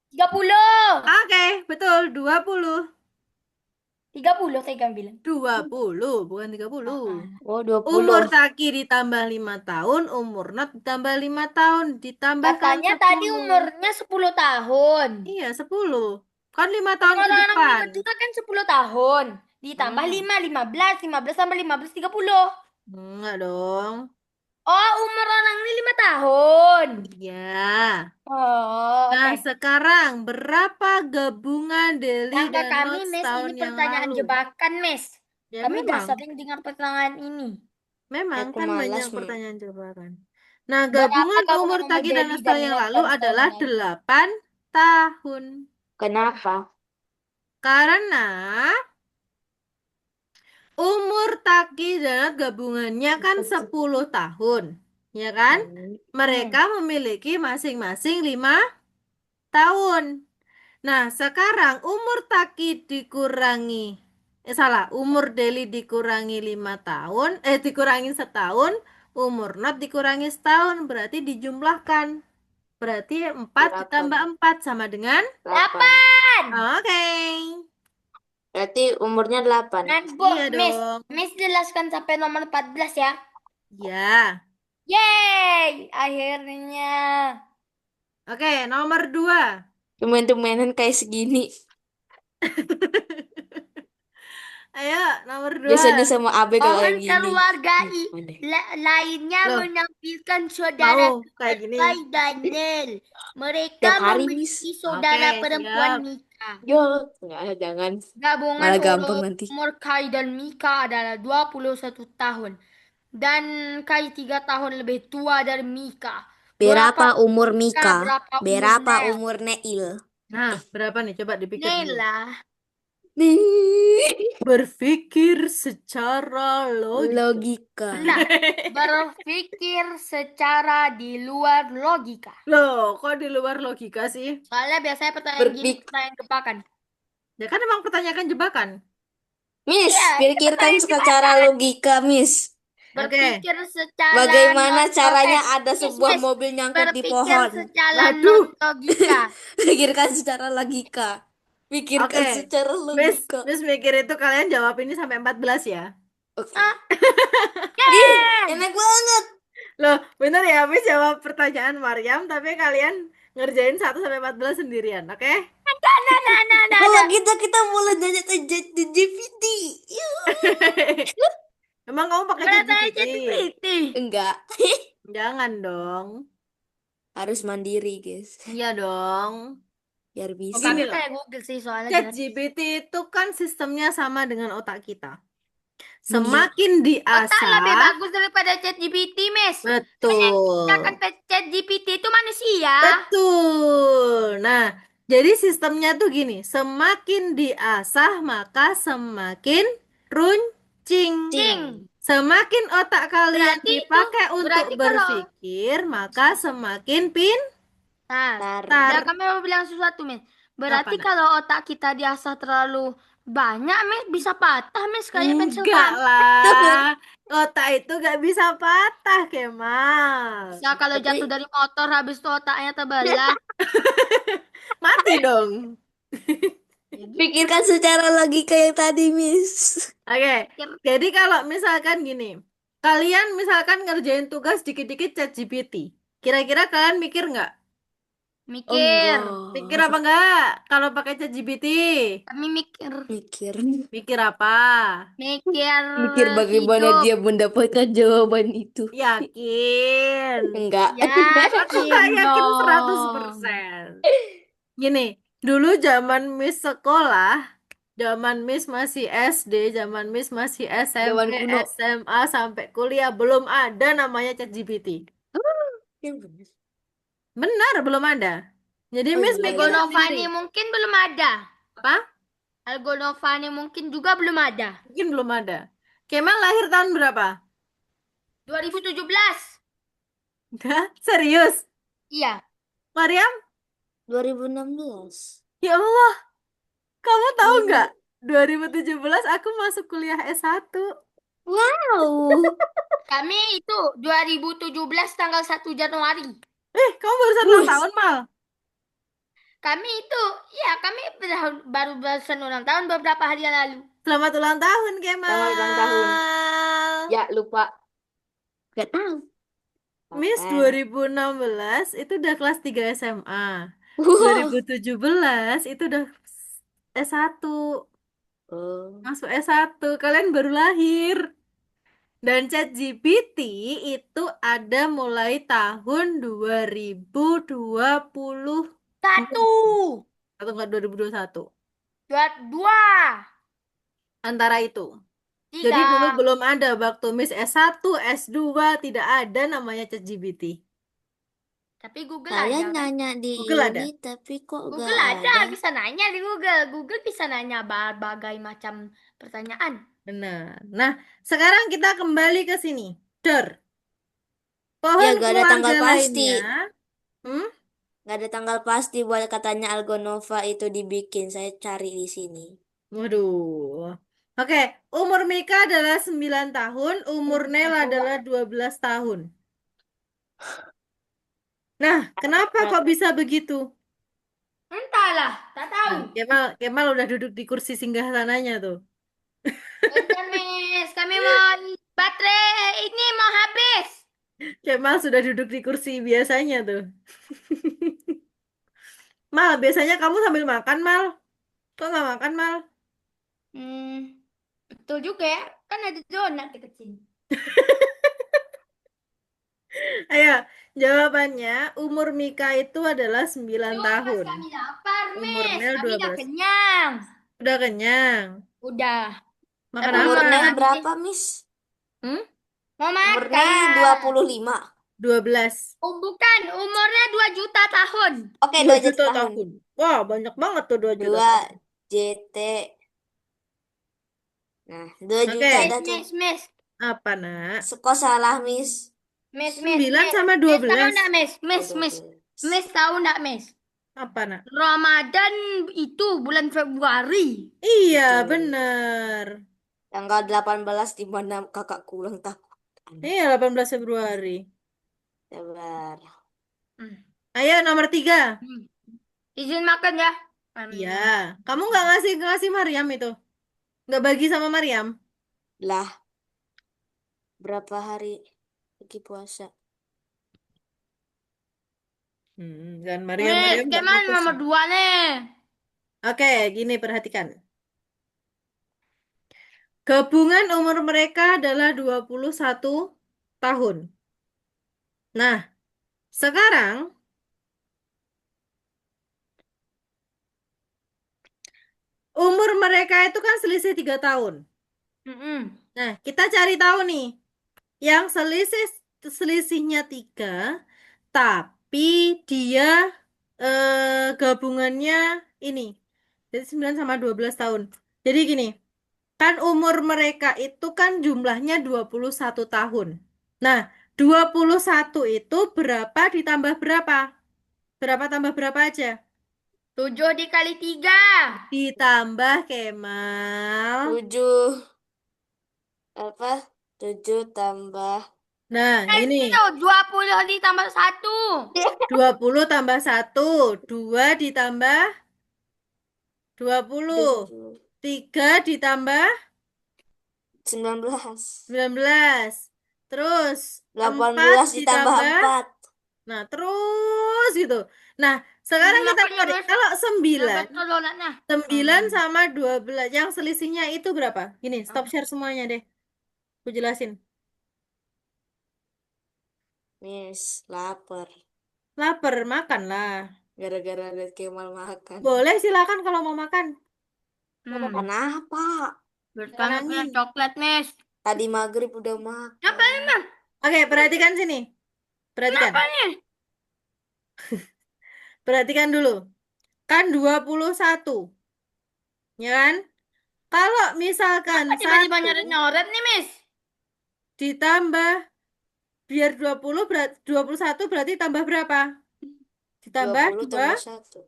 30. Oke, betul, 20. 30 saya kan bilang. 20, bukan 30. Oh, Umur 20. Taki ditambah 5 tahun, umur Not ditambah 5 tahun, ditambahkan Katanya tadi 10. umurnya 10 tahun. Iya, 10. Kan 5 tahun ke Orang-orang depan. nikah juga kan 10 tahun. Ditambah Hmm, 5, 15. 15 tambah 15, 30. enggak dong. Oh, umur orang ini 5 tahun. Iya. Oh, Nah, oke. sekarang berapa gabungan Deli Kata dan kami, Not Miss, setahun ini yang pertanyaan lalu? jebakan, Miss. Ya Kami dah memang, sering dengar pertanyaan ini. memang Aku kan malas. banyak pertanyaan jebakan. Nah, Berapa gabungan umur gabungan umur Taki dan Deli Not dan setahun yang Not lalu dalam setahun adalah yang lalu? 8 tahun. Kenapa? Karena umur Taki dan Not gabungannya kan 10 tahun. Ya kan? Mereka memiliki masing-masing 5 tahun. Nah, sekarang umur Taki dikurangi, salah, umur Deli dikurangi 5 tahun, dikurangi setahun, umur Not dikurangi setahun, berarti dijumlahkan. Berarti 4 ditambah 8. 4 sama dengan, 8. 8. oke. Berarti umurnya 8. Nah, Iya Miss, dong. Miss jelaskan sampai nomor 14 ya. Ya. Yeay, akhirnya. Oke, nomor 2. Teman-temanan kayak segini. Ayo, nomor Biasanya 2. sama Abe kalau Pohon kayak gini. keluarga Mana? lainnya Loh, menampilkan mau saudara kayak gini. Kai dan Nel. Mereka Tiap hari, Miss. memiliki Oke, saudara perempuan siap. Mika. Yo, nggak, jangan. Gabungan Malah gampang nanti. umur Kai dan Mika adalah 21 tahun. Dan Kai 3 tahun lebih tua dari Mika. Berapa Berapa umur Mika, Mika? berapa umur Berapa Nel? umur Neil? Nah, berapa nih? Coba dipikir Nel dulu. lah. Nih. Berpikir secara logika. Logika. Nah, berpikir secara di luar logika. Loh, kok di luar logika sih? Soalnya biasanya pertanyaan gini Berpik pertanyaan jebakan. Ya kan emang pertanyakan jebakan. Miss, Iya, ini pikirkan pertanyaan secara jebakan. logika, Miss. Oke. Berpikir secara Bagaimana non caranya ada Miss, sebuah Miss. mobil nyangkut di Berpikir pohon? secara non Waduh. logika. Pikirkan secara logika. Oke. Pikirkan secara Miss, logika. Miss mikir itu kalian jawab ini sampai 14 ya. Oke. Ah, Ih, yeay! enak banget. Loh, bener ya, Miss jawab pertanyaan Maryam, tapi kalian ngerjain 1 sampai 14 sendirian, oke? Kalau kita mulai nanya ke GPT. Emang kamu pakai Boleh tanya ChatGPT? ChatGPT. Enggak. Jangan dong. Harus mandiri, guys. Iya dong. Biar Oh, bisa. Gini kami loh. kayak Google sih soalnya gratis. ChatGPT itu kan sistemnya sama dengan otak kita. Iya. Semakin Otak lebih diasah, bagus daripada ChatGPT, Miss. Kan yang ciptakan betul. ChatGPT itu manusia. Betul. Nah, jadi sistemnya tuh gini, semakin diasah maka semakin runcing. Cing. Cing. Semakin otak kalian Berarti itu, dipakai untuk berarti kalau, berpikir, maka semakin nah, Tar. udah pintar. kami mau bilang sesuatu, Miss. Apa, Berarti nak? kalau otak kita diasah terlalu banyak, Miss, bisa patah, Miss, kayak pensil Enggak kamu. lah. Otak itu gak bisa patah, Kemal. Bisa kalau jatuh Tapi dari motor habis itu otaknya terbelah. Mati dong. Ya gitu. pikirkan secara logika yang tadi, Miss. Oke, Mikir. jadi kalau misalkan gini, kalian misalkan ngerjain tugas dikit-dikit ChatGPT, kira-kira kalian mikir nggak? Oh, Mikir. Mikir apa enggak. nggak kalau pakai ChatGPT? Kami mikir. Mikir. Mikir apa? Mikir Mikir bagaimana hidup. dia mendapatkan jawaban itu. Yakin? Enggak. Aku nggak Yakin yakin seratus dong. persen. Gini, dulu zaman Miss sekolah, zaman Miss masih SD, zaman Miss masih SMP, Zaman kuno. SMA sampai kuliah belum ada namanya ChatGPT. Yang benar. Benar, belum ada. Jadi Oh Miss iya Algo mikir ya. sendiri. Novani mungkin belum ada. Apa? Algo Novani mungkin juga belum ada. Mungkin belum ada. Kemal lahir tahun berapa? 2017. Hah? Serius? Iya. Mariam? 2016. Ya Allah, kamu tahu nggak? 2000. 2017 aku masuk kuliah S1. Wow. Kami itu 2017 tanggal 1 Januari. Kamu barusan ulang Wus. tahun, Mal. Kami itu, ya kami baru barusan ulang tahun beberapa hari yang lalu. Selamat ulang tahun, Selamat ulang tahun. Kemal. Ya, lupa. Gak tahu. Miss Makanya. 2016 itu udah kelas 3 SMA. Wow. 2017 itu udah S1. Oh. Masuk S1. Kalian baru lahir. Dan ChatGPT itu ada mulai tahun 2020 Satu, atau enggak 2021. dua, dua, Antara itu. Jadi dulu tiga. belum ada waktu Miss S1, S2 tidak ada namanya ChatGPT. Tapi Google Saya ada kan? nanya di Google ini, ada. tapi kok gak Google ada, ada. bisa nanya di Google. Google bisa nanya berbagai macam pertanyaan. Benar. Nah, sekarang kita kembali ke sini. Dor, Ya, pohon gak ada tanggal keluarga pasti. lainnya. Hmm? Gak ada tanggal pasti buat katanya Algonova itu dibikin. Saya cari di sini. Waduh. Oke, umur Mika adalah 9 tahun, umur Nel adalah 12 tahun. Nah, kenapa kok bisa begitu? Entahlah, tak tahu. Nah, Kemal udah duduk di kursi singgah sananya tuh. Bentar, Miss. Kami mau baterai ini mau habis. Kemal sudah duduk di kursi biasanya tuh. Mal, biasanya kamu sambil makan, Mal. Kok nggak makan, Mal? Hmm, betul juga ya. Kan ada donat di kecil. Ayo, jawabannya umur Mika itu adalah 9 Aduh, pas tahun. kami lapar, Umur Miss. Nel Kami dua udah belas. kenyang. Udah kenyang. Udah. Makan Tapi Umur mau apa? Nel lagi. berapa, Miss? Hmm? Mau Umur Nel makan. 25. 12. Oh, bukan. Umurnya 2 juta tahun. Oke, 2 2 juta juta tahun. tahun. Wah, banyak banget tuh 2 juta 2 tahun. JT. Nah, 2 juta Oke, dah Miss, tuh. Miss, Miss. apa nak? Kok salah, Miss? Miss, Miss, 9 Miss. sama dua Miss tahu belas. nggak, Miss? Oh, Miss, Miss. 12. Miss tahu nggak, Miss? Apa nak? Ramadan itu bulan Februari. Iya, Betul. bener. Tanggal 18 di mana kakakku ulang tahun. Iya, 18 Februari. Sabar. Hmm. Ayo, nomor 3. Hmm. Izin makan ya. Iya, kamu nggak ngasih ngasih Mariam itu? Nggak bagi sama Mariam? Lah, berapa hari lagi puasa? Dan Mariam Miss, Mariam nggak Kemal fokus nomor nih. 2 nih. Oke, gini perhatikan. Gabungan umur mereka adalah 21 tahun. Nah, sekarang umur mereka itu kan selisih 3 tahun. Mm-mm. Nah, kita cari tahu nih. Yang selisihnya 3, tapi dia gabungannya ini. Jadi 9 sama 12 tahun. Jadi gini, kan umur mereka itu kan jumlahnya 21 tahun. Nah, 21 itu berapa ditambah berapa? Berapa tambah berapa aja? 7 dikali 3. Ditambah Kemal. 7 apa? 7 tambah. Nah, Itu ini 20 ditambah 1. 20 tambah 1, 2 ditambah 20, 20. 3 ditambah 19. 19, terus delapan 4 belas ditambah ditambah, 4. nah terus gitu. Nah, sekarang Hmm, kita apa cari, terus? kalau Nah, 9, betul donatnya. 9 sama 12, yang selisihnya itu berapa? Gini, stop share semuanya deh. Aku jelasin. Miss, lapar. Lapar, makanlah. Gara-gara lihat Kemal makan. Boleh silakan kalau mau makan. Gak apa-apa. Makan apa? Bersama Makan punya angin. coklat, Miss. Tadi maghrib udah Apa makan. ini, Mas? Oke, perhatikan sini. Perhatikan. Kenapa nih? Perhatikan dulu. Kan 21, ya kan? Kalau misalkan Kenapa tiba-tiba 1 nyoret-nyoret nih, Miss? ditambah, biar 20 berarti 21 berarti tambah berapa? dua Ditambah puluh dua tambah satu.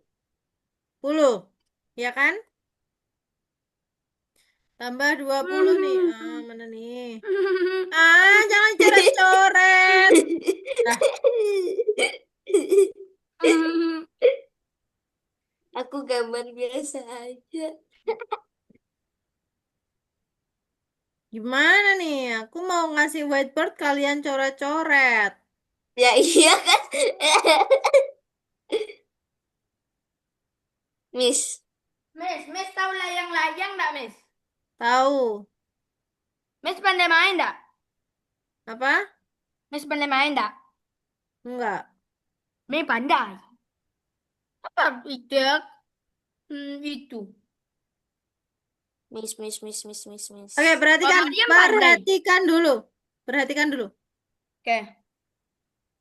puluh, ya kan? Tambah 20 nih. Ah, mana nih? Ah, jangan coret-coret. Nah, Aku gambar biasa aja. gimana nih? Aku mau ngasih whiteboard, kalian coret-coret. Ya iya kan? Miss, Miss tahu layang-layang nggak, Miss? Tahu. Miss pandai main nggak? Apa? Miss pandai main nggak? Enggak. Miss pandai. Apa itu? Itu. miss. Oke, Kalau perhatikan. Maryam pandai. Perhatikan dulu. Perhatikan dulu. Oke.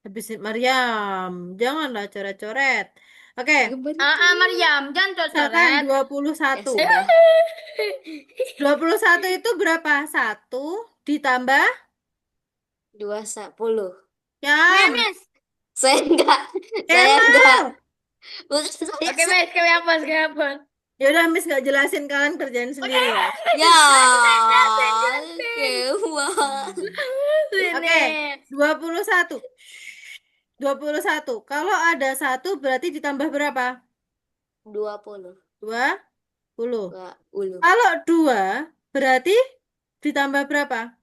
Habis Mariam, janganlah coret-coret. Oke, Gambar itu. Maryam, jangan misalkan coret-coret. dua puluh Ya satu. sudah. 21 itu berapa? Satu ditambah Dua sepuluh. Yam. Miss. Saya enggak. Saya enggak. Kemal. Bukan saya. Oke, Miss, kami hapus, kami hapus. Ya udah, Miss nggak jelasin, kalian kerjain Oke, sendiri ya. Ya, jelasin. Kemal. Oke, Sini. 21. 21. Kalau ada satu berarti ditambah berapa? 20. 20. 20. Kalau 2 berarti ditambah berapa?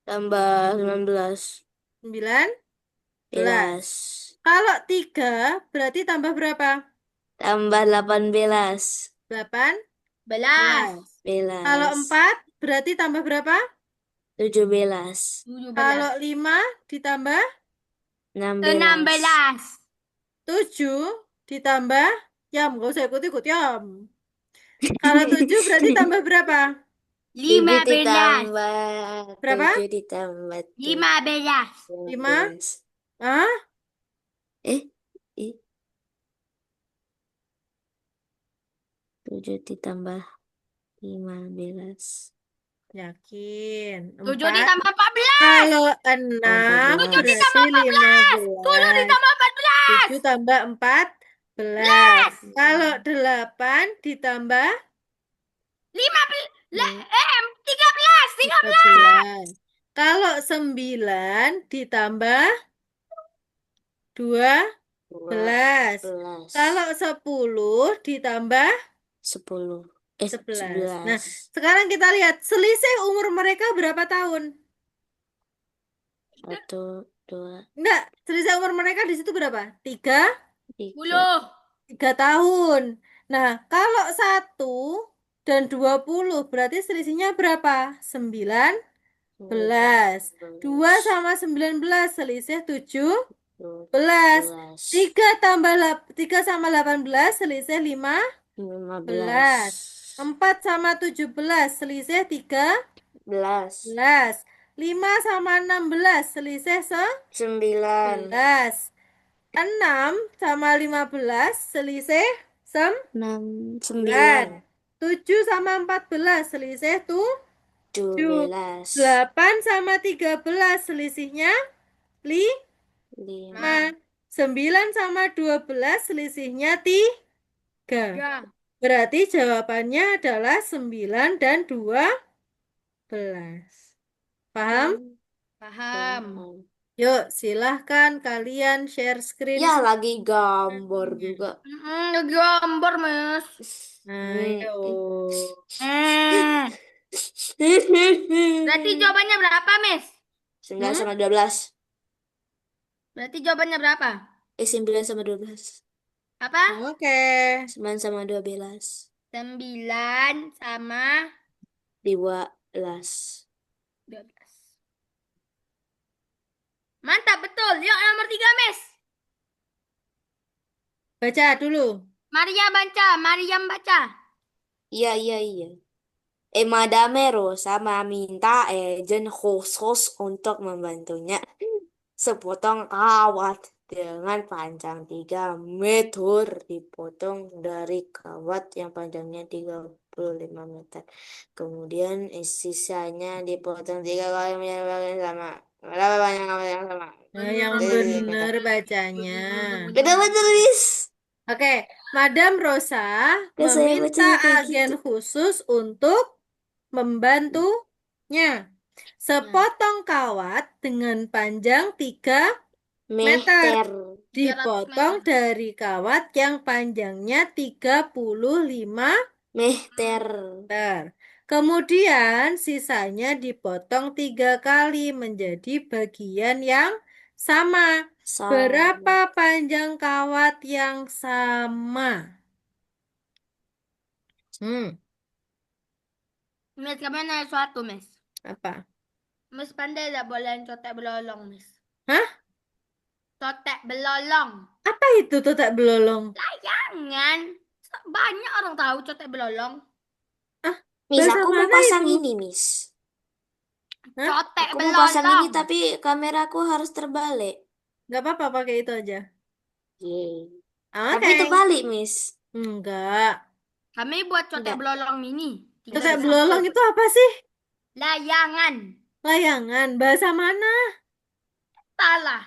Tambah 19. 19. 11. Kalau 3 berarti tambah berapa? Tambah 18. Belas. 18. Kalau 11. 4 berarti tambah berapa? 17. 17. Kalau 5 ditambah 16. 16. 7 ditambah Yam, gak usah ikut-ikut Yam. Kalau 7 berarti tambah berapa? 7 15. ditambah Berapa? 7 ditambah 15. 5? 15. Ah, Eh, ih, 7 ditambah 15. yakin. 7 4. ditambah 14. Kalau 6 7 14. berarti ditambah 14. 7 15. ditambah 14. 7 tambah 14. 11. Kalau 8 ditambah 15. 13. 13. 13. Kalau 9 ditambah 12. Kalau 12. 10 ditambah 10. 11. Nah, 11. sekarang kita lihat selisih umur mereka berapa tahun? 1, 2, Enggak, selisih umur mereka di situ berapa? 3 3. 10. tahun. Nah, kalau 1 dan 20 berarti selisihnya berapa? 19. 2 sama 19 selisih 17. 12. 3 tambah 3 sama 18 selisih 15. 15. 4 sama 17 selisih 13. belas, 11. 5 sama 16 selisih 9, 11. 6 sama 15 selisih 6, 9. 9, 7 sama 14 selisih 7. 12, 8 sama 13 selisihnya 5. 5, 9 sama 12 selisihnya 3. Tiga. Berarti jawabannya adalah 9 dan 12. Paham? Paham. Yuk, silahkan kalian share screen ya lagi gambar semuanya. juga. Gambar, Mas. Ayo. Hmm. Berarti jawabannya berapa, Miss? 9 Hmm? sama 12. Berarti jawabannya berapa? 9 sama 12. Apa? Oke. 9 sama 12. 9 sama 12. 12. Mantap, betul. Yuk, nomor 3, Miss. Baca dulu. Maria baca, Mariam baca. Iya, iya, iya. Madame Rosa meminta agent khusus untuk membantunya sepotong kawat dengan panjang 3 meter dipotong dari kawat yang panjangnya 35 meter. Kemudian sisanya dipotong 3 kali sama. Berapa banyak kawat yang sama? Nah, yang benar bacanya. Beda bener, Miss. Oke, Madam Rosa Kan saya meminta bacanya kayak agen gitu. khusus untuk membantunya. Nah, Sepotong kawat dengan panjang 3 meter Meter. 300 dipotong meter. dari kawat yang panjangnya 35 Meter. meter. Kemudian sisanya dipotong 3 kali menjadi bagian yang sama. Berapa Sama. panjang kawat yang sama? Hmm, Miss, kami nanya suatu, Miss. apa? Miss pandai tak boleh cotek belolong, Miss. Hah? Cotek belolong. Apa itu totak belolong? Jangan. Banyak orang tahu cotek belolong. Ah, Miss, bahasa aku mau mana pasang itu? ini, Miss. Hah? Cotek Aku mau pasang ini, belolong. tapi kameraku harus terbalik. Gak apa-apa pakai itu aja. Yeay. Tapi Oke. terbalik, Miss. Enggak. Kami buat cotek Enggak. belolong mini. Tinggal Totak belolong disambung. itu apa sih? Layangan. Layangan. Bahasa mana? Salah.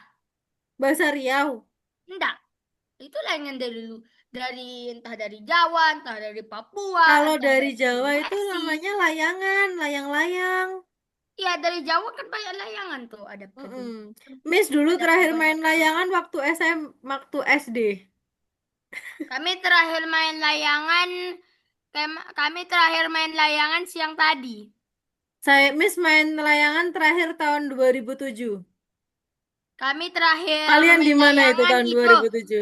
Bahasa Riau. Enggak. Itu layangan entah dari Jawa, entah dari Papua, Kalau entah dari dari Jawa itu Sulawesi. namanya layangan, layang-layang. Iya, dari Jawa kan banyak layangan tuh. Ada Mm-mm. kebun. Miss dulu Ada terakhir main kebun. layangan waktu SD. Kami terakhir main layangan, kami terakhir main layangan siang tadi. Miss main layangan terakhir tahun 2007. Kami terakhir Kalian di main mana itu layangan tahun itu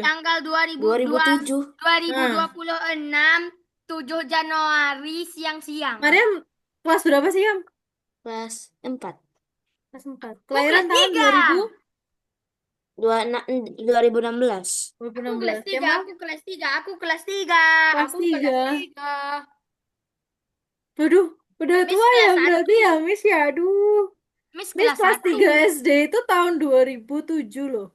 2007? tanggal 2007. Nah, 2026, 7 Januari siang-siang. Mariam kelas berapa sih, Yam? Kelas 4. Kelas 4. Aku kelas Kelahiran tahun 3. 2016. Aku kelas 2016. 3, Kemal aku kelas 3, aku kelas 3, kelas aku kelas 3. 3. Waduh, udah Miss tua ya kelas berarti 1. ya, Miss ya. Aduh. Miss Miss kelas kelas 1. 3 SD itu tahun 2007 loh.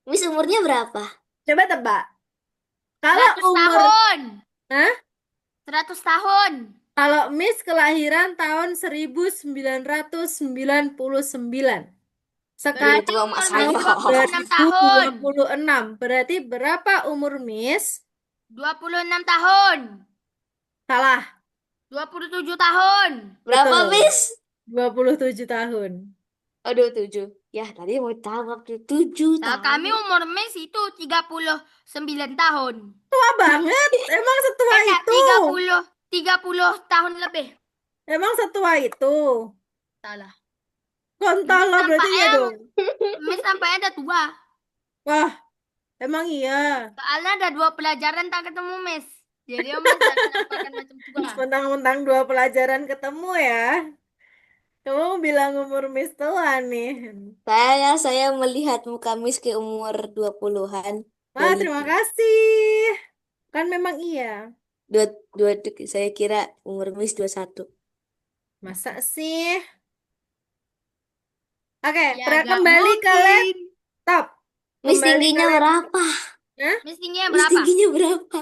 Miss umurnya berapa? Coba tebak. Kalau 100 umur, tahun. Hah? 100 tahun. Kalau Miss kelahiran tahun 1999. Lebih Berarti tua Sekarang emak umur Miss saya. tahun 26 tahun. 2026. Berarti berapa umur Miss? 26 tahun. Salah. 27 tahun. Berapa, Betul. Miss? 27 tahun. Aduh, 7. Ya, tadi mau tahu waktu 7 Nah, kami tahun. umur Miss itu 39 tahun. Tua banget. Emang setua Enggak, itu. 30 tahun lebih. Emang setua itu. Salah. Kontol Miss lo berarti iya nampaknya, dong. Miss nampaknya ada tua. Wah, emang iya. Soalnya ada 2 pelajaran tak ketemu Miss. Jadi Miss jangan nampakkan macam tua. Mentang-mentang 2 pelajaran ketemu ya. Kamu bilang umur Miss tua nih. Saya melihat muka Miss ke umur 20-an. Wah, terima Balita. kasih. Kan memang iya. Dua, dua, saya kira umur Miss 21. Masa sih? Oke, Ya gak kembali ke mungkin. laptop. Miss Kembali ke tingginya laptop. berapa? Hah? Miss tingginya Miss berapa? tingginya berapa?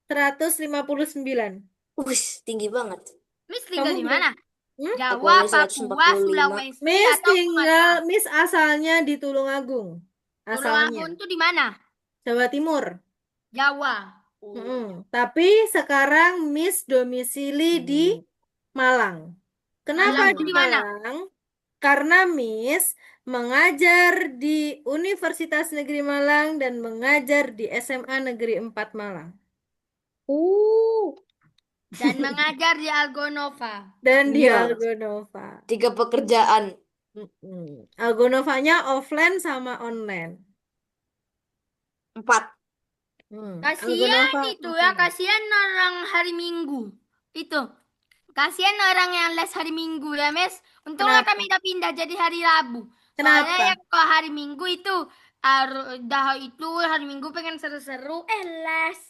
159. Wih, tinggi banget. Miss tinggal Kamu di berapa? mana? Hmm? Aku Jawa, aja Papua, 145. Sulawesi, atau Sumatera? Miss asalnya di Tulungagung. Asalnya. Tulungagung itu di mana? Jawa Timur. Jawa. Mm-mm. Tapi sekarang Miss domisili di Malang. Kenapa Malang di itu di mana? Malang? Karena Miss mengajar di Universitas Negeri Malang dan mengajar di SMA Negeri 4 Malang. Uh, Dan mengajar di Algonova. Dan di iya, Algonova. 3 pekerjaan. Mm-mm. Algonovanya offline sama online. 4. Kasihan Algonova itu ya, offline. kasihan orang hari Minggu. Itu, kasihan orang yang les hari Minggu ya, Mes. Untungnya Kenapa? kami udah pindah jadi hari Rabu. Soalnya ya Kenapa? kalau hari Minggu itu, dah itu hari Minggu pengen seru-seru, les.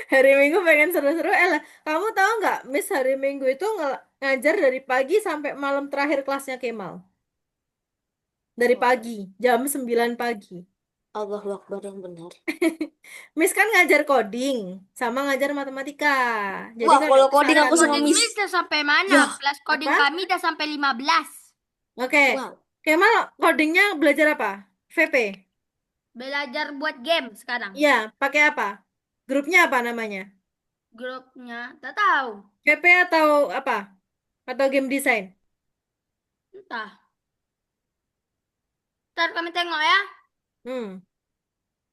Hari Minggu pengen seru-seru. Lah, kamu tahu nggak, Miss hari Minggu itu ngajar dari pagi sampai malam terakhir kelasnya Kemal. Dari Oh. pagi, jam 9 pagi. Allahu Akbar yang benar. Miss kan ngajar coding sama ngajar matematika. Jadi Wah, kalau kalau coding Kelas aku misalkan sama coding Miss. Miss udah sampai mana? Ya, Kelas coding apa? kami udah sampai 15. Oke. wow. Kemal codingnya belajar apa? VP. Belajar buat game sekarang. Iya, pakai apa? Grupnya apa namanya? Grupnya, tak tahu. VP atau apa? Atau game design? Entah. Ntar kami tengok ya. Hmm.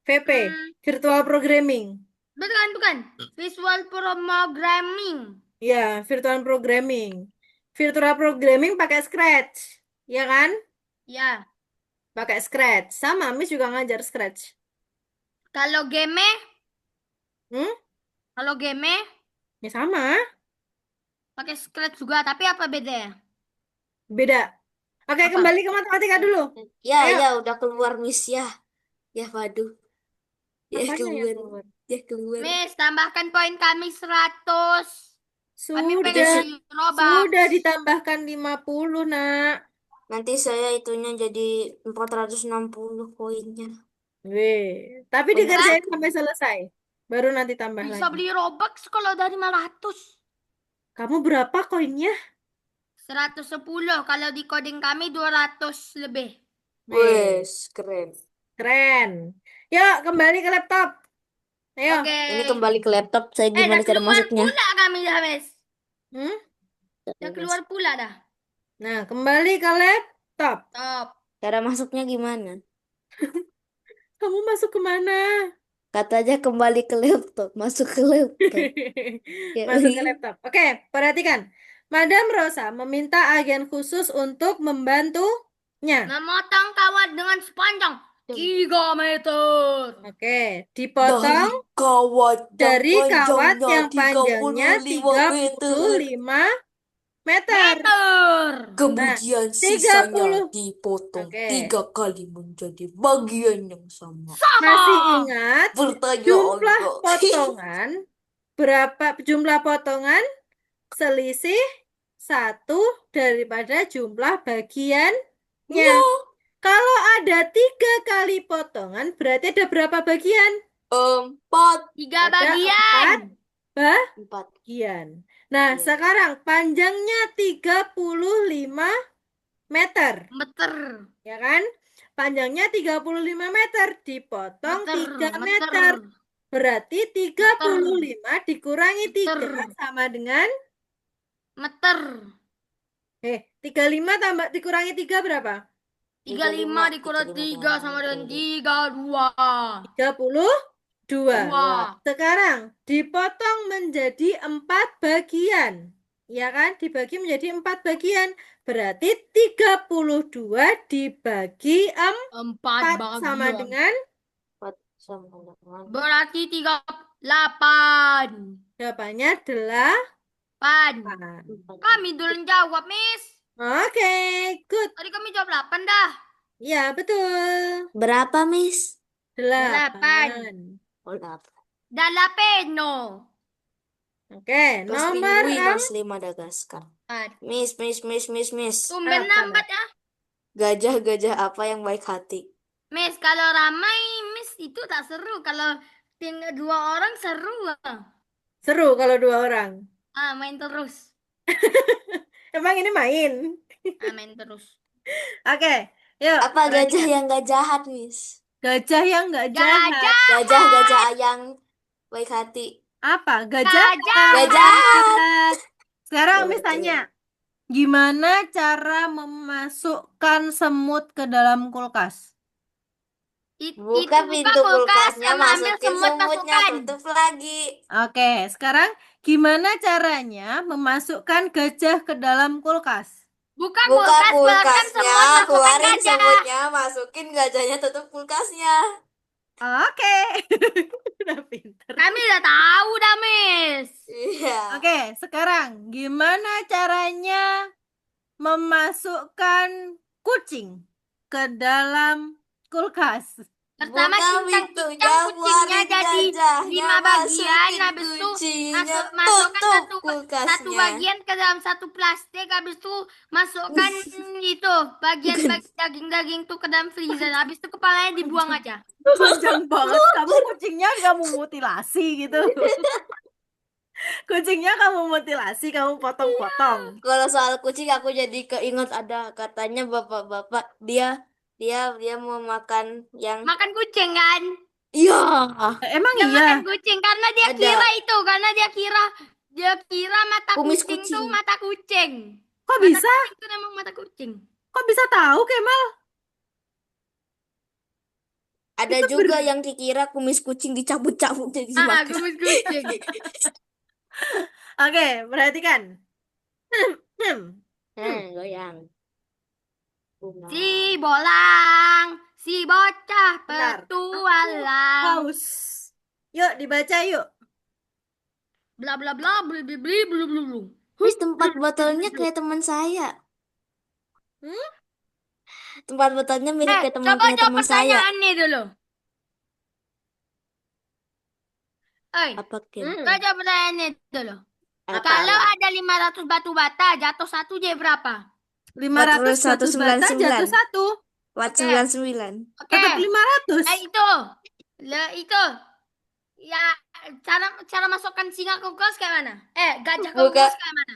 VP, Hmm, virtual programming. bukan, bukan. Visual programming. Ya, virtual programming. Virtual programming pakai Scratch. Ya kan? Ya. Pakai Scratch. Sama, Miss juga ngajar Scratch. Kalau game, Hmm? kalau game Ya sama, pakai Scratch juga, tapi apa bedanya? beda. Oke, Apa? kembali ke matematika dulu. Ya, Ayo, ya udah keluar Miss ya. Ya, waduh. Ya apanya yang keluar. keluar? Ya keluar. Miss, tambahkan poin kami 100. Kami Nanti pengen Sudah, beli Robux. sudah ditambahkan 50, Nak. nanti saya itunya jadi 460 poinnya. Weh, tapi Banyak Hah? dikerjain sekali. sampai selesai. Baru nanti tambah Bisa lagi. beli Robux kalau dari 500. Kamu berapa koinnya? 110, kalau di coding kami 200 lebih. Weh, Wes, keren. keren. Yuk, kembali ke laptop. Ayo. Oke. Ini kembali ke laptop, saya Dah gimana cara keluar masuknya? pula kami dah, Miss. Hmm? Dah keluar pula dah. Nah, kembali ke laptop. Top. Cara masuknya gimana? Kamu masuk kemana? Kata aja kembali ke laptop, masuk ke laptop. Ya, Masuk ke laptop. Oke, perhatikan. Madam Rosa meminta agen khusus untuk membantunya. Memotong kawat dengan sepanjang 3 meter. Oke, dipotong dari kawat yang dari kawat panjangnya yang panjangnya 35 tiga puluh meter. lima meter. Meter. Nah, Kemudian tiga sisanya puluh. dipotong Oke, 3 kali menjadi bagian yang sama. masih Sama. ingat Bertanya jumlah Anda. potongan? Berapa jumlah potongan? Selisih satu daripada jumlah bagiannya. Ya, Kalau ada 3 kali potongan, berarti ada berapa bagian? 4. 3 Ada bagian. 4 4. bagian. Nah, Iya. sekarang panjangnya 35 meter, Meter. ya kan? Panjangnya 35 meter, dipotong Meter. 3 Meter. meter. Berarti tiga Meter. puluh lima dikurangi Meter. 3 sama dengan, Meter. 35 tambah dikurangi 3 berapa? 35 dikurang 3 sama dengan 32. 32. 2. Sekarang dipotong menjadi 4 bagian. Ya kan? Dibagi menjadi 4 bagian. Berarti 32 dibagi 4 4 sama bagian. dengan 4 sama dengan Berarti 38. jawabannya 8. 8. 4. Kami dulu jawab, Miss. Oke, good. Tadi kami jawab 8 dah. Ya, betul. Berapa, Miss? 8. 8. Oh, 8. Jalapeno. Oke, Kelas nomor Pinguin asli Madagaskar. Miss, miss, miss, miss, miss. Tumben apa lambat dah? ya. Gajah-gajah apa yang baik hati? Miss, kalau ramai, Miss itu tak seru. Kalau tinggal 2 orang seru. Seru kalau 2 orang. Main terus. Emang ini main? Main terus. Oke, yuk Apa gajah perhatikan. yang gak jahat, miss? Gajah yang nggak jahat. Gajah. Gajah-gajah yang baik hati. Apa? Gajah. Gak jahat. Sekarang Ya Miss tanya, betul. gimana cara memasukkan semut ke dalam kulkas? Buka Itu buka pintu kulkas kulkasnya, sama ambil masukin semut semutnya, masukkan. tutup lagi. Oke, sekarang gimana caranya memasukkan gajah ke dalam kulkas? Buka Buka kulkas, keluarkan kulkasnya, semut, masukkan keluarin gajah. semutnya, masukin gajahnya, tutup kulkasnya. Oke, udah pinter. Kami udah tahu dah, Miss. Iya. Oke, sekarang gimana caranya memasukkan kucing ke dalam kulkas? Pertama Buka cincang-cincang pintunya, kucingnya keluarin jadi gajahnya, 5 bagian. masukin Habis itu kucingnya, masukkan tutup satu kulkasnya. bagian ke dalam satu plastik. Habis itu masukkan itu Bukan. bagian-bagian daging-daging tuh ke dalam freezer. Habis itu kepalanya dibuang aja. Panjang banget, kamu kucingnya kamu mutilasi gitu. Kucingnya kamu mutilasi, kamu potong-potong. Kalau soal kucing aku jadi keinget ada katanya bapak-bapak dia mau makan yang Makan kucing kan? iya Emang Dia iya? makan kucing karena ada dia kira mata kumis kucing tuh kucing. mata kucing. Kok Mata bisa? kucing tuh emang mata kucing. Kok bisa tahu, Kemal? Ada Itu ber... juga yang dikira kumis kucing dicabut-cabut jadi dimakan. Kumis kucing. Oke, perhatikan. Goyang. Bunga. Si bolang, si bocah Bentar, aku petualang. haus. Yuk, dibaca yuk. Bla bla bla bli bli bli blu blu blu. Wis tempat botolnya kayak teman saya. Hmm? Tempat botolnya mirip kayak teman Coba punya jawab teman saya. pertanyaan nih dulu. Apa Ken? Coba jawab pertanyaannya dulu. Apa? Kalau ada 500 batu bata, jatuh satu jadi berapa? 500 satu batu sembilan bata sembilan. jatuh satu. Watt Oke, 99. oke. Tetap 500. Itu, itu. Ya, cara masukkan singa ke kulkas kayak mana? Gajah ke Buka kulkas kayak mana?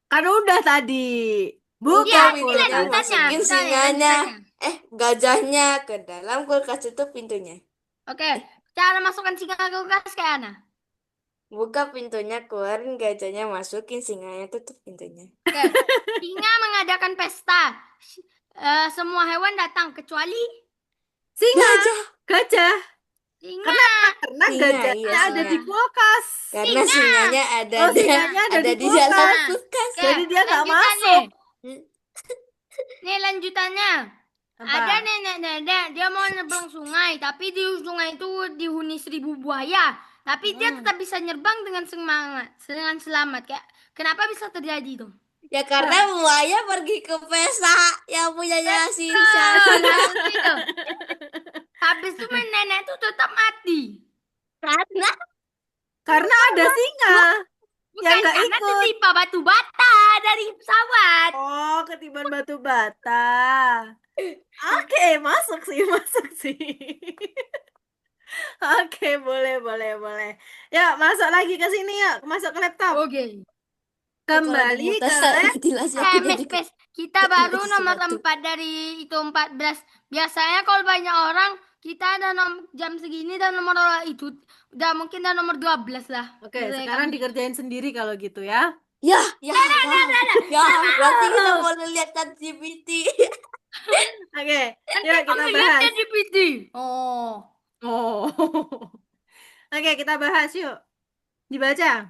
Kan udah tadi. buka Buka Iya, ini pintunya, lanjutannya. kulkasnya. masukin Misalnya, singanya. lanjutannya. Gajahnya ke dalam kulkas, tutup pintunya. Oke, cara masukkan singa ke kulkas kayak mana? Buka pintunya, keluarin gajahnya, masukin singanya, tutup pintunya. Oke, singa mengadakan pesta. Semua hewan datang kecuali Singa, Gajah. gajah. singa. Karena Singa, iya gajahnya ada singa. di kulkas. Karena Singa. singanya ada Oh, singanya ada ada di di dalam kulkas. kulkas. Oke, Jadi dia nggak lanjutannya. masuk. Nih lanjutannya. Ada Apa? nenek-nenek, dia mau nyebrang sungai, tapi di sungai itu dihuni 1.000 buaya. Tapi dia tetap bisa nyerbang dengan semangat, dengan selamat. Kayak kenapa bisa terjadi tuh? Ya karena buaya pergi ke pesta yang punyanya si Betul, singa. harus gitu. Habis itu nenek itu tetap mati. Karena Karena ada singa yang Bukan nggak karena ikut. tertimpa batu bata dari pesawat. Oh, ketiban batu bata. Oke, masuk sih, masuk sih. Oke, boleh, boleh, boleh. Yuk, masuk lagi ke sini yuk. Masuk ke laptop. Oke. kalau Kembali ke dimutasi ventilasi aku Miss, jadi Miss, kita baru jadi nomor sesuatu. 4 dari itu 14. Biasanya kalau banyak orang, kita ada jam segini dan nomor itu. Udah mungkin dan nomor 12 lah. Oke, Dari sekarang kami. dikerjain sendiri kalau gitu ya. Ya, berarti kita boleh lihat ChatGPT. Oke, Nanti yuk kita kamu lihat bahas. ChatGPT. Oh. Oh. Oke, kita bahas yuk. Dibaca.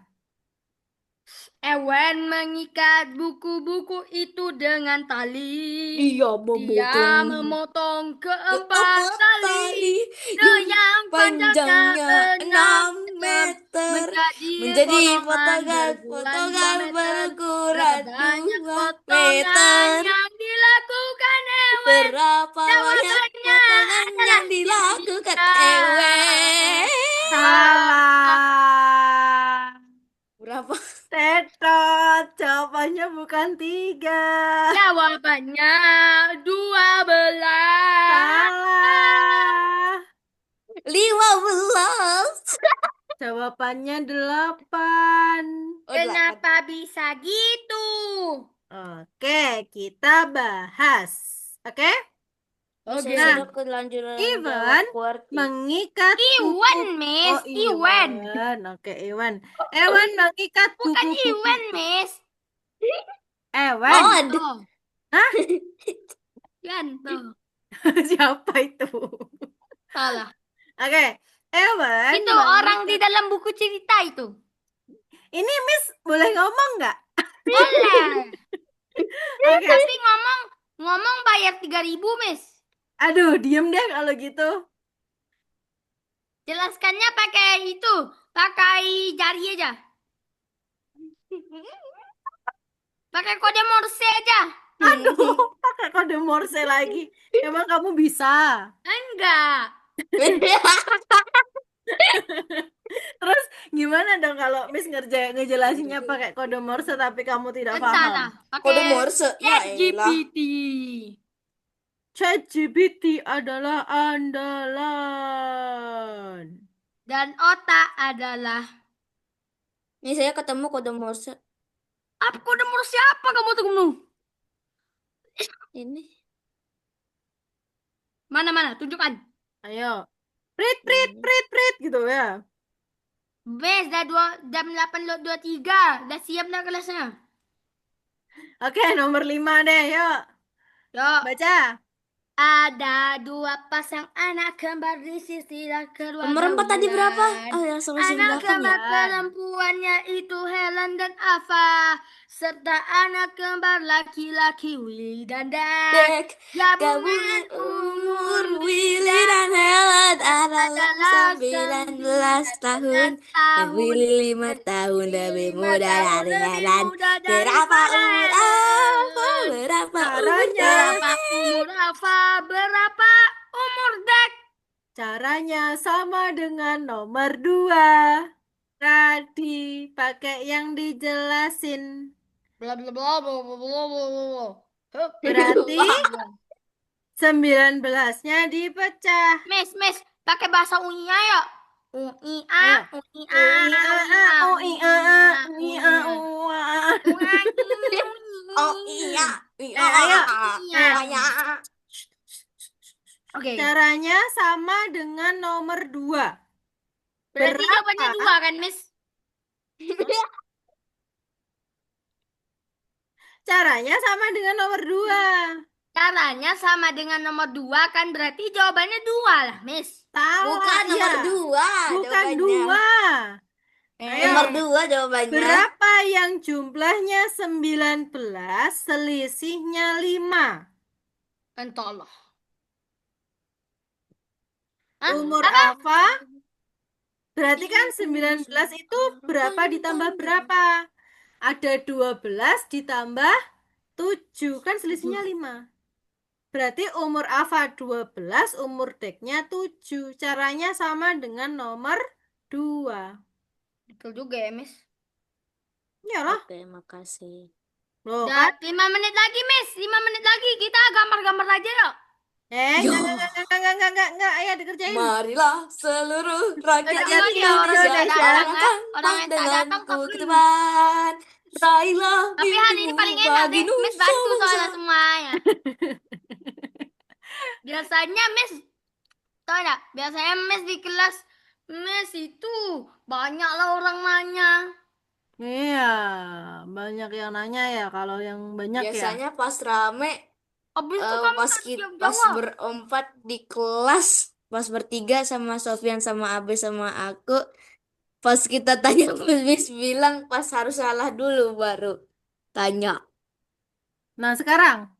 Ewen mengikat buku-buku itu dengan tali. Dia Dia memotong memotong keempat keempat tali. tali Yang panjangnya panjangnya 6 6 meter. meter Menjadi potongan berukuran Banyak 2 potongan meter. yang dilakukan Ewen. Berapa banyak Jawabannya potongan adalah yang dilakukan tiga. Ewe? Salah. bukan 3. Jawabannya 12. Salah. 15. Jawabannya 8. Oh, 8. Kenapa bisa gitu? Oke, kita bahas. Oke? Oke. Saya sudah kelanjuran jawab Iwan QWERTY. mengikat Iwan, buku. Miss. Oh, Iwan. Iwan. Oke, Iwan. Ewan mengikat Bukan buku-buku. Iwan, Miss. Ewan. Oh, ada. Oh, Hah? Yanto. Siapa itu? Salah. Oke, Ewan Itu orang di mengikat. dalam buku cerita itu. Ini Miss boleh ngomong nggak? Boleh. Oke. Tapi ngomong bayar 3.000, Miss. Aduh, diem deh kalau gitu. Jelaskannya pakai itu, pakai jari aja. Pakai kode Morse aja. Aduh, pakai kode Morse lagi. Emang kamu bisa? Enggak. Terus gimana dong kalau Miss ngejelasinnya pakai kode Morse tapi kamu tidak Salah. paham? Kode Pakai Morse. Ya elah. ChatGPT. ChatGPT adalah andalan. Dan otak adalah Ini saya ketemu kode Morse. apa kode Morse apa kamu tunggu? Ini. Mana? Tunjukkan. Ayo. Prit, prit, prit, prit gitu ya. Bes, jam 8.23. Udah siap dah kelasnya. Oke, nomor 5 deh, yuk. Yuk. Baca. Ada 2 pasang anak kembar di sisi keluarga Nomor 4 tadi berapa? Wulan. Oh, yang sama Anak 8 ya. kembar perempuannya itu Helen dan Ava, serta anak kembar laki-laki Willy dan Dek. Dek, Gabungan gabungan umur Willy dan Helen adalah 19 tahun. Dan Willy 5 tahun lebih muda dari Helen. Berapa umur Ava? Berapa umur Caranya. Berapa umur Ava? Berapa umur Dek? Caranya sama dengan nomor 2. Tadi pakai yang dijelasin. Bla bla bla bla bla bla bla bla. Berarti 19-nya dipecah. Miss, pakai bahasa UI-nya ya. UI-A, Ayo. UI-A, Oh iya, UI-A, Oh iya. ayo. Iya. Oke. Caranya sama dengan nomor 2. Berarti jawabannya 2 kan, Miss? Caranya sama dengan nomor 2. Caranya sama dengan nomor 2 kan berarti jawabannya 2 lah, Miss. Salah, Bukan nomor ya. 2 Bukan jawabannya. 2. Ayo. Nomor 2 jawabannya. Berapa yang jumlahnya 19, selisihnya 5? Entahlah. Umur Apa? Ava berarti kan 19 itu berapa ditambah berapa? Ada 12 ditambah 7, kan selisihnya 5. Berarti umur Ava 12, umur Deknya 7. Caranya sama dengan nomor 2. Betul juga ya, Miss. Iyalah. Oke, makasih. Loh, Udah kan? 5 menit lagi, Miss. 5 menit lagi kita gambar-gambar aja ya. Enggak, ayo dikerjain. Marilah seluruh rakyat Rakyat Iya, orang Indonesia. yang tak datang, orang yang tak dengan datang ku tak ke perlu. depan. Raihlah Tapi hari ini mimpimu paling enak, bagi Miss. Miss nusa bantu soalnya bangsa. semuanya. Biasanya, Miss, tau nggak? Biasanya Miss di kelas, Miss itu banyaklah orang nanya. Iya, banyak yang nanya ya. Kalau yang banyak ya. Biasanya pas rame, Habis itu kamu pas tak kita siap pas jawab. berempat di kelas, pas bertiga sama Sofian sama Abe sama aku, pas kita tanya Miss bilang pas harus salah dulu baru tanya. Nah, sekarang.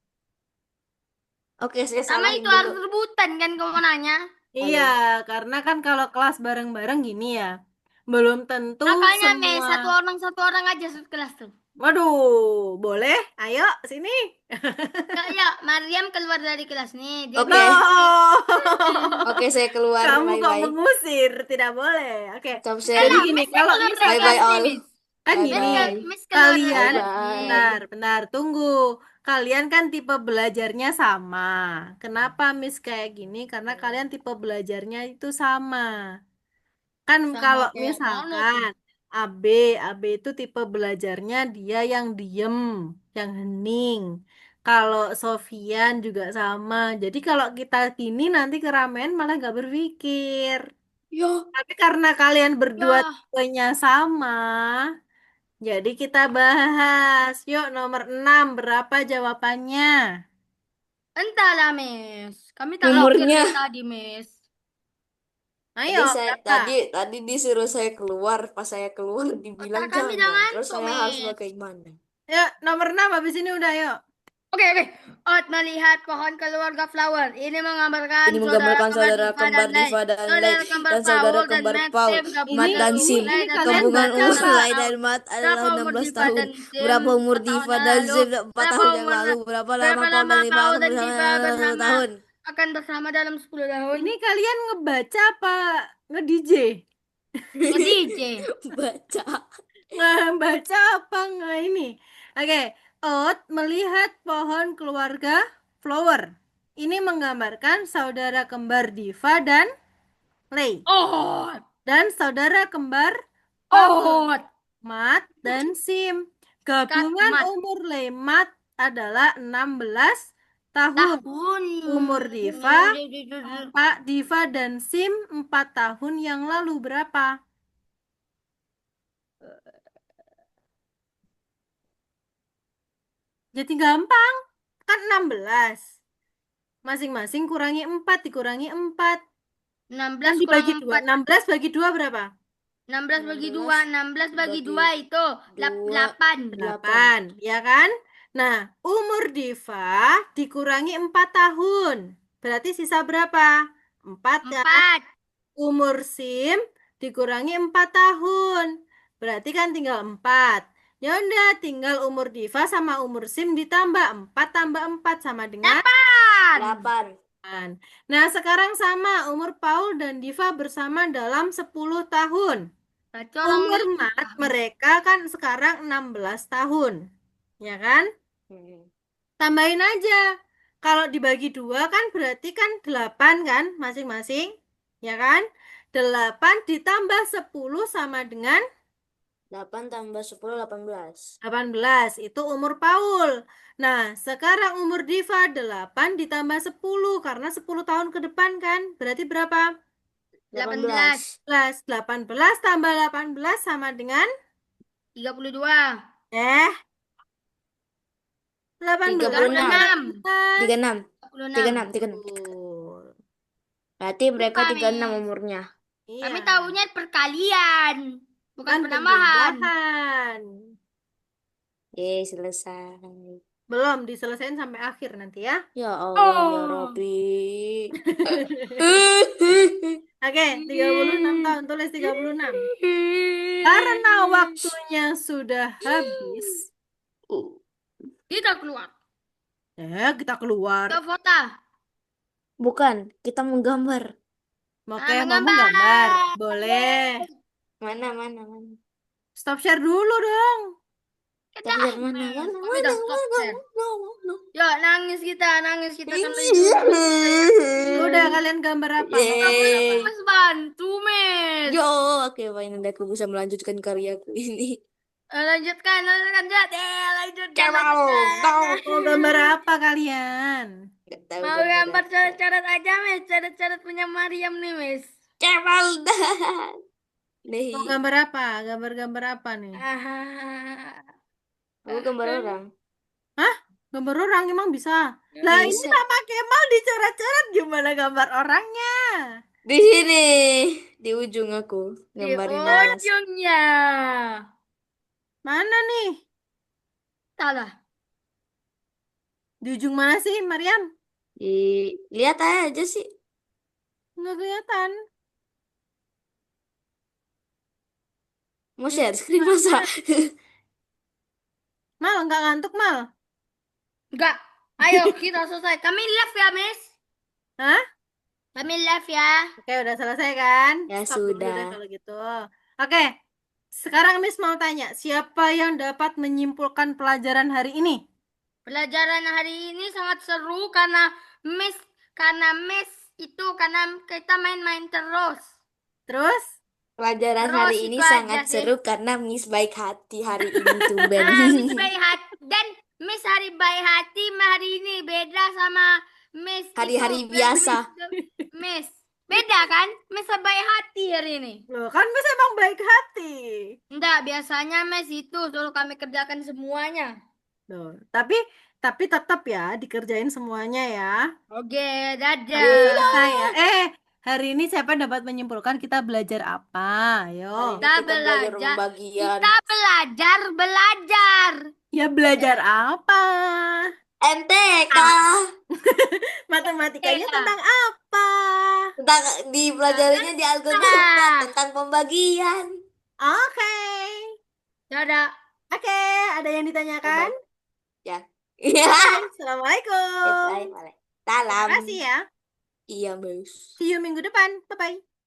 Oke, saya Sama salahin itu harus dulu. rebutan kan kamu nanya. Iya, karena kan kalau kelas bareng-bareng gini ya, belum tentu Makanya, Miss, semua. satu orang aja satu kelas tuh. Waduh, boleh? Ayo, sini. Ya, Mariam keluar dari kelas nih. Dia Oke. Loh. Oke, saya keluar. Kamu kok Bye-bye. mengusir? Tidak boleh. Oke. Stop sharing. Jadi gini, Miss kalau keluar dari misalkan kelas nih, all. Miss. Kan Bye gini, bye. Miss keluar lagi. kalian, Bye-bye. benar, tunggu. Kalian kan tipe belajarnya sama. Kenapa Miss kayak gini? Karena kalian tipe belajarnya itu sama. Kan Sama kalau kayak mana tuh? misalkan AB, AB itu tipe belajarnya dia yang diem, yang hening. Kalau Sofian juga sama. Jadi kalau kita gini nanti keramaian malah nggak berpikir. Yo, Tapi karena kalian berdua Ya, tipenya sama, jadi kita bahas. Yuk, nomor 6 berapa jawabannya? entahlah, Miss. Kami tak mikir umurnya. dari tadi, Miss. Ayo, Tadi saya berapa? tadi disuruh saya keluar, pas saya keluar dibilang Otak kami dah jangan. Terus ngantuk, saya harus Miss. bagaimana? Yuk, nomor 6 habis ini udah yuk. Oke, oke. Ot melihat pohon keluarga flower. Ini menggambarkan Ini saudara menggambarkan kembar saudara Diva dan kembar Lei. Diva dan Lei Saudara kembar dan saudara Paul dan kembar Paul, Maxim, Ini Mat kabupaten dan umur Sim. Lei ini dan kalian Maxim Gabungan baca umur 16 nggak? Lei dan tahun. Mat adalah Berapa umur 16 Diva tahun. dan Sim Berapa umur 4 tahun Diva yang dan lalu? Sim 4 Berapa tahun yang umur lalu? Berapa lama berapa Paul lama dan Diva Paul akan dan bersama Diva dalam 1 bersama tahun? akan bersama dalam 10 tahun? Ini kalian ngebaca apa nge-DJ? Nge-DJ. Baca. Ngebaca apa nge ini? Oke, Oat melihat pohon keluarga flower. Ini menggambarkan saudara kembar Diva dan Lei. Ot. Dan saudara kembar Paul, Ot. Mat, dan Sim. Kat Gabungan mat. umur Lemat adalah 16 tahun. Tahun. Umur Diva, Diva dan Sim 4 tahun yang lalu berapa? Jadi gampang, kan 16. Masing-masing kurangi 4 dikurangi 4. Kan 16 kurang dibagi 2. 4. 16 bagi 2 berapa? 16 bagi 2. 16 16 bagi bagi 2 itu 2 8. 8. 8, ya kan? Nah, umur Diva dikurangi 4 tahun. Berarti sisa berapa? 4 kan? 4. Umur Sim dikurangi 4 tahun. Berarti kan tinggal 4. Ya udah, tinggal umur Diva sama umur Sim ditambah 4 tambah 4 sama dengan 8. 8. 8. Nah, sekarang sama umur Paul dan Diva bersama dalam 10 tahun. Berarti orang Umur Mat menikah. mereka kan sekarang 16 tahun. Ya kan? Hmm. Tambahin aja. Kalau dibagi 2 kan berarti kan 8 kan masing-masing. Ya kan? 8 ditambah 10 sama dengan 8 tambah 10 18. 18. Itu umur Paul. Nah, sekarang umur Diva 8 ditambah 10 karena 10 tahun ke depan kan. Berarti berapa? 18. 18 tambah 18 sama dengan 32. eh 18 tambah 36. 36. 36. 36. 36. 36. betul. Berarti mereka Lupa, 36 Miss. umurnya. Iya, Kami tahunya perkalian. Bukan kan penambahan. penjumlahan. Yeay, selesai. Belum diselesain sampai akhir nanti ya. Ya Allah, ya Oh. Robbi. Oke, 36 tahun, tulis 36. Karena waktunya sudah habis, Kita keluar. kita keluar. Ke foto. Bukan, kita menggambar. Oke, mau Menggambar. menggambar. Boleh. Mana, mana, mana. Stop share dulu dong. Kita Tapi dari mana, mana, Kami mana, udah stop mana, share. mana. Yuk, nangis kita kan Udah, kalian gambar apa? Mau gambar apa? Yeay. Mas bantu, Miss. Yo, oke, fine. Aku bisa melanjutkan karyaku ini. Lanjutkan, lanjutkan. Mau gambar apa kalian? Gak tahu Mau gambar gambar apa. coret-coret aja, Miss. Coret-coret punya Mariam nih, Miss. Kemal dah. Mau Nih, gambar apa? Gambar-gambar apa nih? aku gambar orang. Hah? Gambar orang emang bisa? Lah ini Bisa. nama Kemal dicoret-coret gimana gambar orangnya? Di sini, di ujung aku Di gambarin Mas. ujungnya. Mana nih? Salah. Di ujung mana sih, Mariam? Lihat aja sih. Nggak kelihatan. Mau share screen masa? Mal, nggak ngantuk, Mal? Enggak. Ayo, kita selesai. Kami live ya, Miss. Hah? Kami live ya. Oke, udah selesai kan? Ya Stop dulu deh sudah. kalau gitu. Oke, Sekarang Miss mau tanya, siapa yang dapat menyimpulkan pelajaran hari ini? Pelajaran hari ini sangat seru Miss karena itu karena kita main-main terus. Terus? Pelajaran Terus hari ini itu aja sangat sih. seru karena Miss baik hati hari ini tumben. Miss baik hati dan Miss hari baik hati hari ini beda sama Miss Hari-hari itu biasa. Miss beda kan? Miss baik hati hari ini. Loh, kan Miss emang baik hati. Enggak, biasanya Miss itu suruh kami kerjakan semuanya. Loh, tapi tetap ya dikerjain semuanya ya. Oke, Sampai selesai ya. dadah. Hari ini siapa dapat menyimpulkan kita belajar apa? Ayo. Hari ini Kita kita belajar belajar. pembagian Kita belajar. Ya belajar apa? MTK. Matematikanya Iya. tentang apa? Tentang dipelajarinya di algoritma tentang pembagian. Oke. Dadah. Oke, ada yang ditanyakan? Bye-bye. Ya. Iya. Assalamualaikum. Bye-bye. Terima Salam. kasih ya. Iya, Miss. See you minggu depan. Bye-bye.